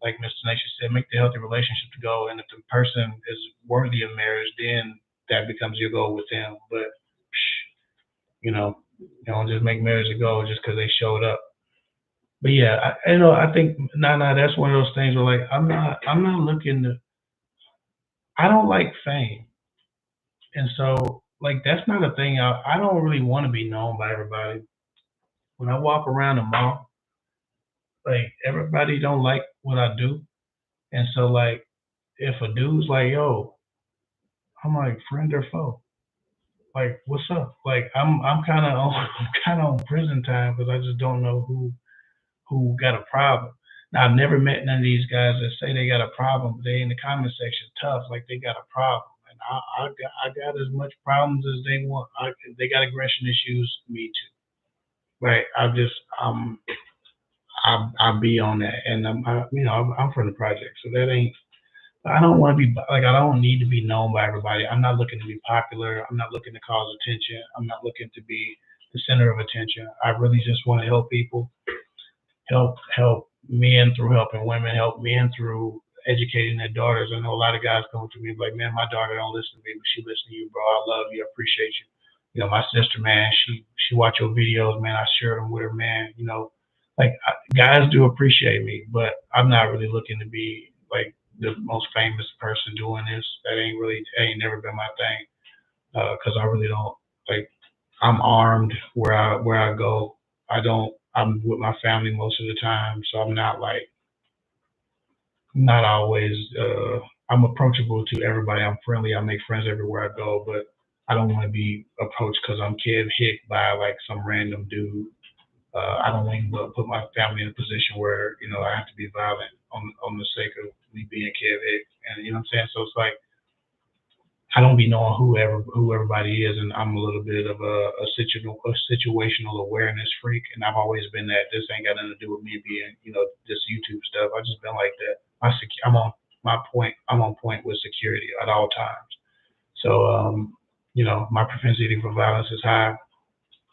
Like Mr. Nation said, make the healthy relationship the goal. And if the person is worthy of marriage, then that becomes your goal with them. But you know, you don't just make marriage a goal just because they showed up. But yeah, I think that's one of those things where like I'm not looking to. I don't like fame, and so like that's not a thing. I don't really want to be known by everybody. When I walk around the mall, like everybody don't like what I do, and so like if a dude's like, "Yo," I'm like, "Friend or foe?" Like, "What's up?" Like I'm kind of on I'm kind of on prison time because I just don't know who got a problem. Now I've never met none of these guys that say they got a problem, but they in the comment section tough, like they got a problem. And I got as much problems as they want. They got aggression issues, me too. Right? I'll be on that, and I'm from the project, so that ain't. I don't want to be like I don't need to be known by everybody. I'm not looking to be popular. I'm not looking to cause attention. I'm not looking to be the center of attention. I really just want to help people, help men through helping women, help men through educating their daughters. I know a lot of guys come to me like, man, my daughter don't listen to me, but she listens to you, bro. I love you. I appreciate you. My sister, man, she watch your videos, man. I share them with her, man. Like guys do appreciate me, but I'm not really looking to be like the most famous person doing this. That ain't never been my thing. Because I really don't like. I'm armed where I go. I don't. I'm with my family most of the time, so I'm not like not always. I'm approachable to everybody. I'm friendly. I make friends everywhere I go, but I don't want to be approached because I'm Kev Hick by like some random dude. I don't want to put my family in a position where I have to be violent on the sake of me being Kev Hick, and you know what I'm saying. So it's like I don't be knowing who everybody is, and I'm a little bit of a situational awareness freak, and I've always been that. This ain't got nothing to do with me being this YouTube stuff. I just been like that. I'm on my point. I'm on point with security at all times. So my propensity for violence is high.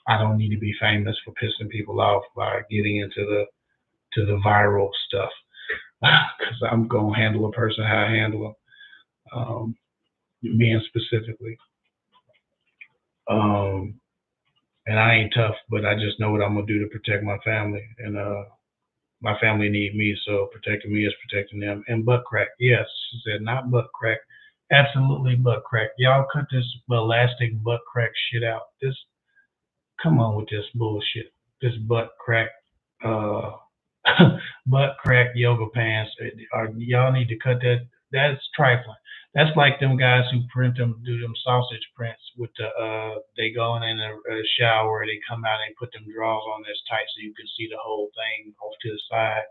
I don't need to be famous for pissing people off by getting into the viral stuff because I'm gonna handle a person how I handle them. Men specifically. Um, and I ain't tough, but I just know what I'm gonna do to protect my family, and my family need me, so protecting me is protecting them. And butt crack, yes, she said not butt crack, absolutely butt crack. Y'all cut this elastic butt crack shit out. Come on with this bullshit. This butt crack, uh, butt crack yoga pants. Y'all need to cut that. That's trifling. That's like them guys who do them sausage prints with they go in a shower, they come out and put them drawers on this tight so you can see the whole thing off to the side.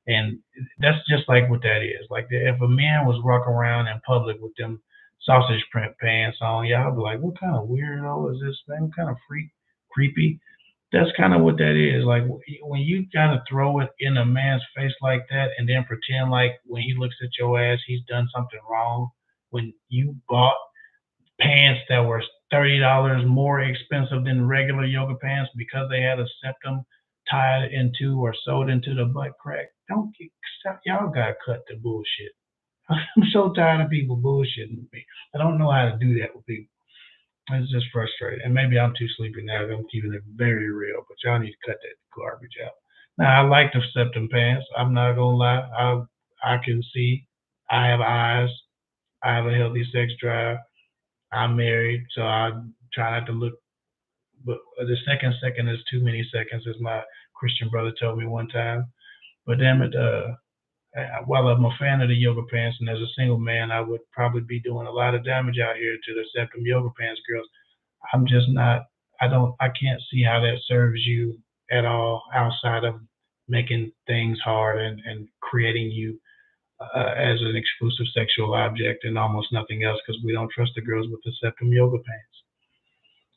And that's just like what that is. Like if a man was walking around in public with them sausage print pants on, y'all be like, what kind of weirdo is this man? What kind of freak, creepy? That's kind of what that is. Like when you gotta throw it in a man's face like that, and then pretend like when he looks at your ass, he's done something wrong. When you bought pants that were $30 more expensive than regular yoga pants because they had a septum tied into or sewed into the butt crack. Don't get, stop. Y'all gotta cut the bullshit. I'm so tired of people bullshitting with me. I don't know how to do that with people. It's just frustrating. And maybe I'm too sleepy now. I'm keeping it very real, but y'all need to cut that garbage out. Now, I like the septum pants. I'm not gonna lie. I can see. I have eyes. I have a healthy sex drive. I'm married, so I try not to look. But the second is too many seconds, as my Christian brother told me one time. But damn it, while I'm a fan of the yoga pants, and as a single man, I would probably be doing a lot of damage out here to the septum yoga pants girls. I'm just not. I can't see how that serves you at all outside of making things hard and creating you as an exclusive sexual object and almost nothing else because we don't trust the girls with the septum yoga pants.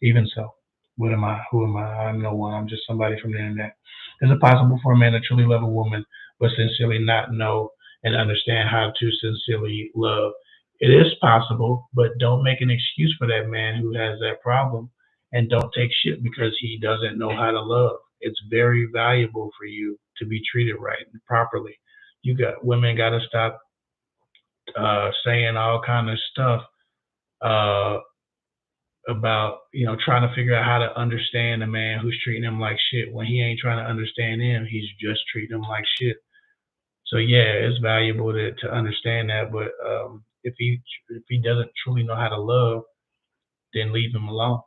Even so, what am I? Who am I? I'm no one. I'm just somebody from the internet. Is it possible for a man to truly love a woman but sincerely not know and understand how to sincerely love? It is possible, but don't make an excuse for that man who has that problem and don't take shit because he doesn't know how to love. It's very valuable for you to be treated right and properly. You got women got to stop saying all kind of stuff uh, about trying to figure out how to understand a man who's treating him like shit when he ain't trying to understand him. He's just treating him like shit. So yeah, it's valuable to understand that. But if he doesn't truly know how to love, then leave him alone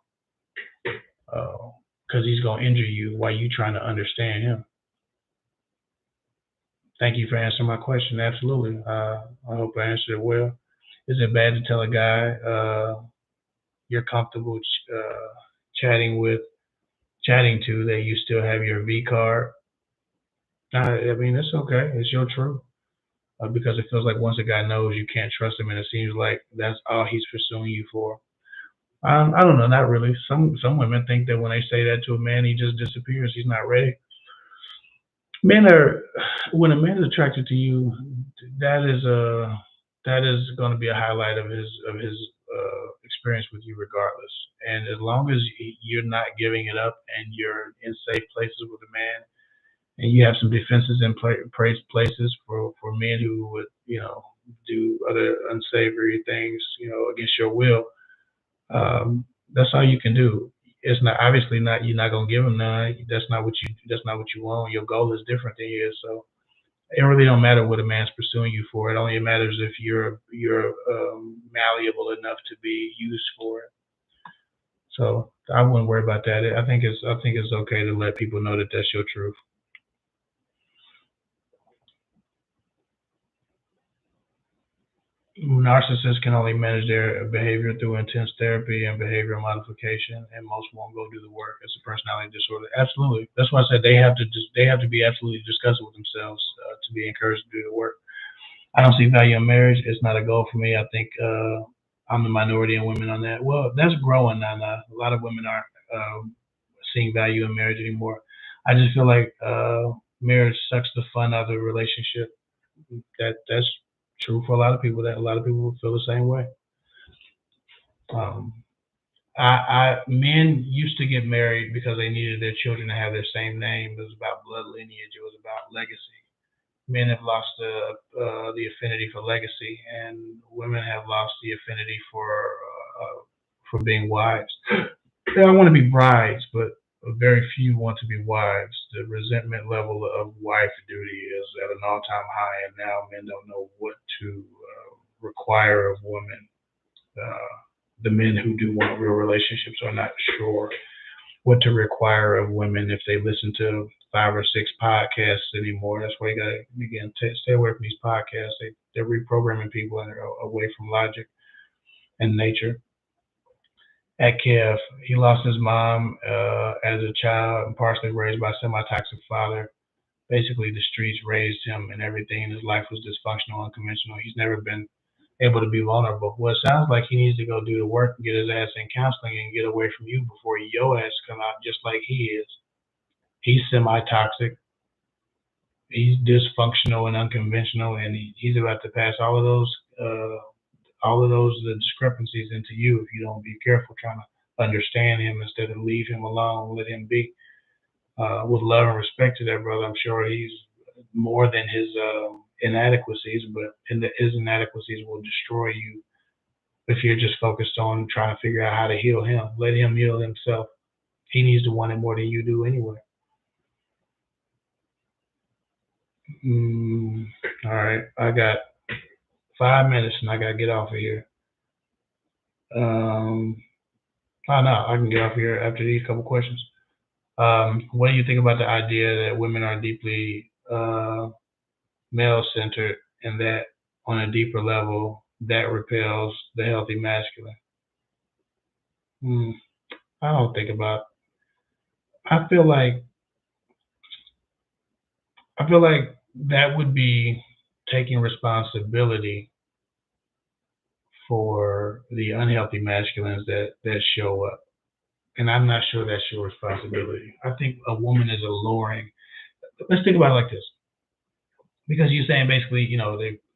because he's gonna injure you while you trying to understand him. Thank you for answering my question. Absolutely. I hope I answered it well. Is it bad to tell a guy you're comfortable chatting with, chatting to that you still have your V card? I mean, it's okay. It's your truth. Because it feels like once a guy knows you can't trust him, and it seems like that's all he's pursuing you for. I don't know, not really. Some women think that when they say that to a man, he just disappears. He's not ready. Men are when a man is attracted to you, that is a that is going to be a highlight of his experience with you, regardless. And as long as you're not giving it up and you're in safe places with a man, and you have some defenses in places for men who would do other unsavory things against your will. That's all you can do. It's not obviously not you're not gonna give them none. That's not what you want. Your goal is different than his. So it really don't matter what a man's pursuing you for. It only matters if you're malleable enough to be used for it. So I wouldn't worry about that. I think it's okay to let people know that that's your truth. Narcissists can only manage their behavior through intense therapy and behavioral modification, and most won't go do the work. It's a personality disorder. Absolutely, that's why I said they have to be absolutely disgusted with themselves to be encouraged to do the work. I don't see value in marriage. It's not a goal for me. I think I'm the minority in women on that. Well, that's growing now. A lot of women aren't seeing value in marriage anymore. I just feel like marriage sucks the fun out of the relationship. That's true for a lot of people. That a lot of people feel the same way. Um, Men used to get married because they needed their children to have their same name. It was about blood lineage. It was about legacy. Men have lost the affinity for legacy, and women have lost the affinity for being wives. They all want to be brides, but very few want to be wives. The resentment level of wife duty is at an all-time high, and now men don't know what to require of women. Uh, the men who do want real relationships are not sure what to require of women if they listen to 5 or 6 podcasts anymore. That's why you got to again stay away from these podcasts. They're reprogramming people and they're away from logic and nature. At Kev, he lost his mom as a child and partially raised by a semi-toxic father. Basically, the streets raised him and everything. His life was dysfunctional, unconventional. He's never been able to be vulnerable. Well, it sounds like he needs to go do the work and get his ass in counseling and get away from you before your ass come out just like he is. He's semi-toxic. He's dysfunctional and unconventional, and he's about to pass all of those discrepancies into you if you don't be careful trying to understand him instead of leave him alone, let him be. With love and respect to that brother, I'm sure he's more than his inadequacies, but his inadequacies will destroy you if you're just focused on trying to figure out how to heal him. Let him heal himself. He needs to want it more than you do anyway. Mm, all right, I got 5 minutes and I gotta get off of here. Um, oh no, I can get off here after these couple questions. What do you think about the idea that women are deeply male-centered and that on a deeper level that repels the healthy masculine? Hmm, I don't think about. I feel like I feel like that would be taking responsibility for the unhealthy masculines that show up. And I'm not sure that's your responsibility. I think a woman is alluring. Let's think about it like this, because you're saying basically,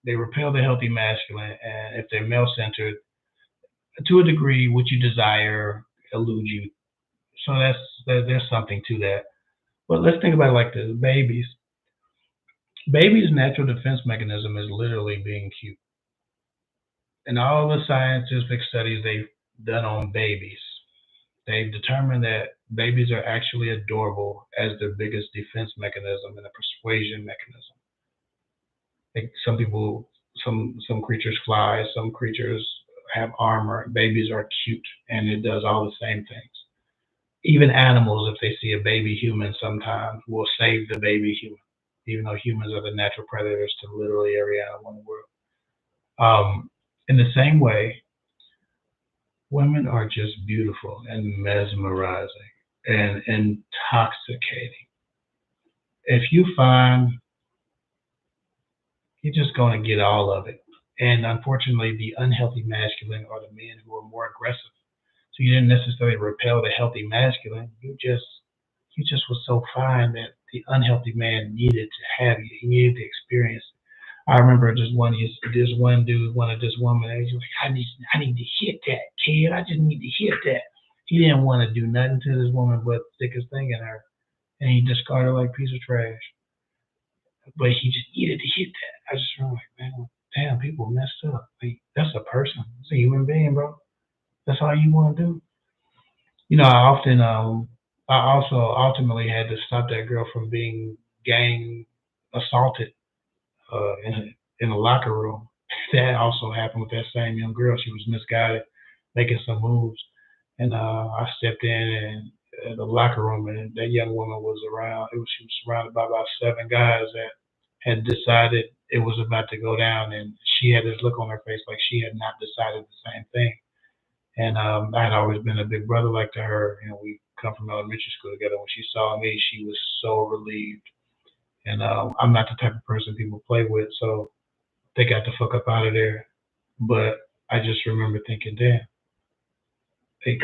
they repel the healthy masculine, and if they're male centered, to a degree, what you desire eludes you. So there's something to that. But let's think about it like this: babies' natural defense mechanism is literally being cute. In all the scientific studies they've done on babies, they've determined that babies are actually adorable as their biggest defense mechanism and a persuasion mechanism. Like some creatures fly, some creatures have armor. Babies are cute, and it does all the same things. Even animals, if they see a baby human, sometimes will save the baby human, even though humans are the natural predators to literally every animal in the world. In the same way, women are just beautiful and mesmerizing and intoxicating. If you find you're just going to get all of it. And unfortunately, the unhealthy masculine are the men who are more aggressive. So you didn't necessarily repel the healthy masculine. You just was so fine that the unhealthy man needed to have you. He needed to experience it. I remember this one dude wanted this woman, and he was like, I need to hit that, kid. I just need to hit that. He didn't want to do nothing to this woman but stick his thing in her, and he discarded her like a piece of trash. But he just needed to hit that. I just feel like, man, damn, people messed up. Like, that's a person. It's a human being, bro. That's all you want to do. I also ultimately had to stop that girl from being gang assaulted in a locker room. That also happened with that same young girl. She was misguided, making some moves, and I stepped in the locker room, and that young woman was around. She was surrounded by about 7 guys that had decided it was about to go down, and she had this look on her face like she had not decided the same thing. And I had always been a big brother like to her. We come from elementary school together. When she saw me, she was so relieved. And I'm not the type of person people play with, so they got the fuck up out of there. But I just remember thinking, damn, like,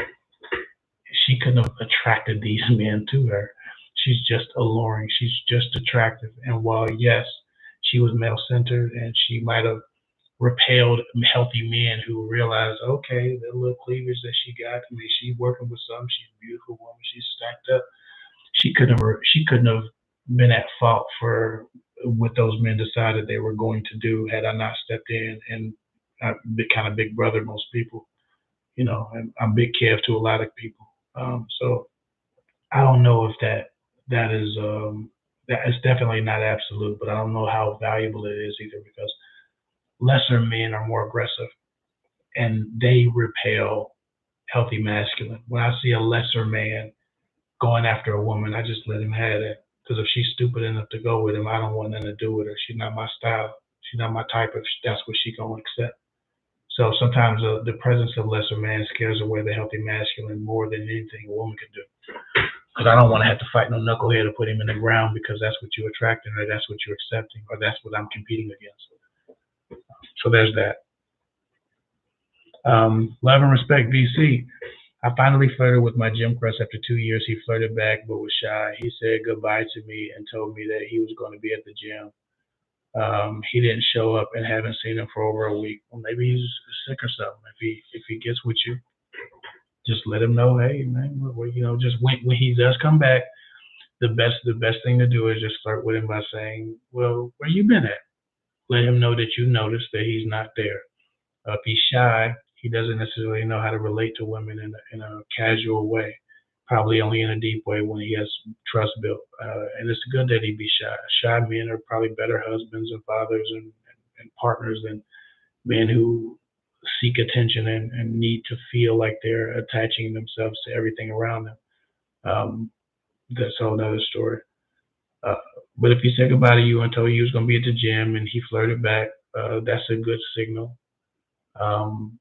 she couldn't have attracted these men to her. She's just alluring. She's just attractive. And while yes, she was male centered and she might have repelled healthy men who realized, okay, the little cleavage that she got. I mean, she's working with something. She's a beautiful woman. She's stacked up. She couldn't have been at fault for what those men decided they were going to do had I not stepped in and kind of big brother most people. I'm big Kev to a lot of people. So I don't know if that is definitely not absolute, but I don't know how valuable it is either because lesser men are more aggressive and they repel healthy masculine. When I see a lesser man going after a woman, I just let him have it. Because if she's stupid enough to go with him, I don't want nothing to do with her. She's not my style. She's not my type. If that's what she gonna accept. So sometimes the presence of lesser man scares away the healthy masculine more than anything a woman can do. Because I don't want to have to fight no knucklehead to put him in the ground because that's what you're attracting or that's what you're accepting or that's what I'm competing against. So there's that. Love and respect, BC. I finally flirted with my gym crush after 2 years. He flirted back but was shy. He said goodbye to me and told me that he was going to be at the gym. He didn't show up and haven't seen him for over a week. Well, maybe he's sick or something. If he gets with you, Just let him know, hey man, just when he does come back, the best thing to do is just flirt with him by saying, well, where you been at? Let him know that you noticed that he's not there. If he's shy, he doesn't necessarily know how to relate to women in a casual way. Probably only in a deep way when he has trust built. And it's good that he be shy. Shy men are probably better husbands and fathers and partners than men who seek attention and need to feel like they're attaching themselves to everything around them. Um, that's a whole another story. Uh, but if he said goodbye to you and told you he was going to be at the gym and he flirted back, that's a good signal. Um,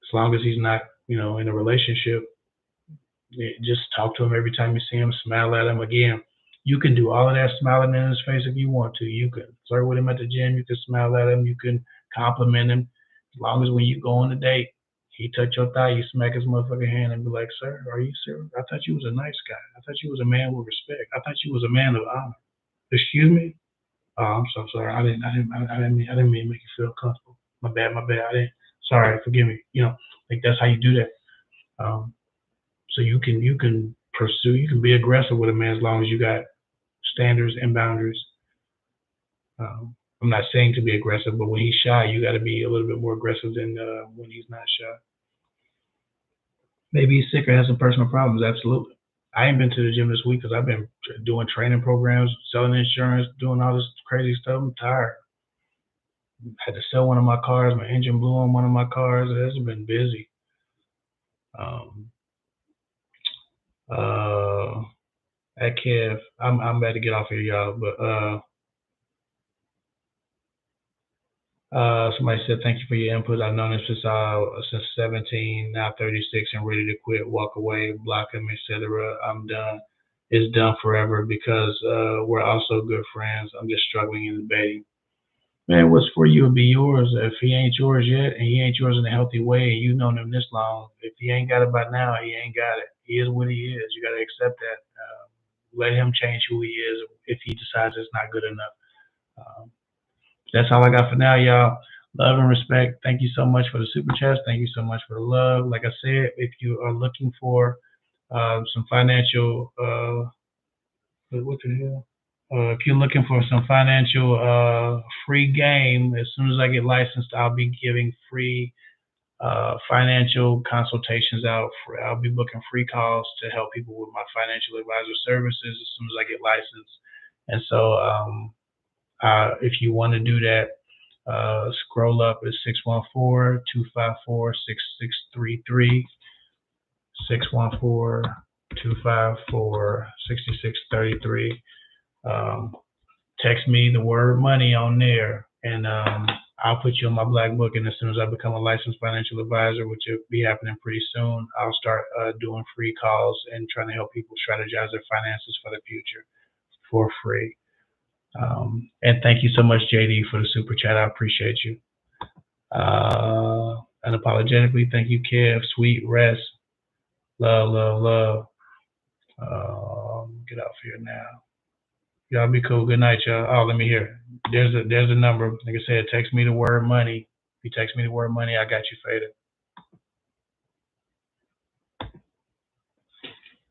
as long as he's not, in a relationship, just talk to him every time you see him, smile at him. Again, you can do all of that smiling in his face if you want to. You can flirt with him at the gym. You can smile at him. You can compliment him. As long as when you go on a date, he touch your thigh, you smack his motherfucking hand and be like, "Sir, are you serious? I thought you was a nice guy. I thought you was a man with respect. I thought you was a man of honor. Excuse me? Oh, I'm so sorry. I didn't mean to make you feel comfortable. My bad, my bad. I didn't. Sorry, forgive me. Like that's how you do that. Um, so you can pursue, you can be aggressive with a man as long as you got standards and boundaries. I'm not saying to be aggressive, but when he's shy, you got to be a little bit more aggressive than when he's not shy. Maybe he's sick or has some personal problems. Absolutely. I ain't been to the gym this week because I've been doing training programs, selling insurance, doing all this crazy stuff. I'm tired. Had to sell one of my cars. My engine blew on one of my cars. It's been busy. Um, uh, at Kev, I'm about to get off here, y'all. But somebody said thank you for your input. I've known him since 17, now 36, and ready to quit, walk away, block him, etc. I'm done. It's done forever because we're also good friends. I'm just struggling and debating. Man, what's for you will be yours. If he ain't yours yet, and he ain't yours in a healthy way, and you've known him this long, if he ain't got it by now, he ain't got it. He is what he is. You got to accept that. Let him change who he is if he decides it's not good enough. Um, that's all I got for now, y'all. Love and respect. Thank you so much for the super chats. Thank you so much for the love. Like I said, if you are looking for some financial, what the hell? If you're looking for some financial free game, as soon as I get licensed, I'll be giving free financial consultations out. I'll be booking free calls to help people with my financial advisor services as soon as I get licensed. And so, if you want to do that, scroll up at 614-254-6633, 614-254-6633. Text me the word money on there, and I'll put you on my black book. And as soon as I become a licensed financial advisor, which will be happening pretty soon, I'll start doing free calls and trying to help people strategize their finances for the future for free. And thank you so much, JD, for the super chat. I appreciate you. Unapologetically, thank you, Kev. Sweet rest. Love, love, love. Get off here now. Y'all be cool. Good night, y'all. Oh, let me hear. There's a number. Like I said, text me the word money. If you text me the word money, I got you faded.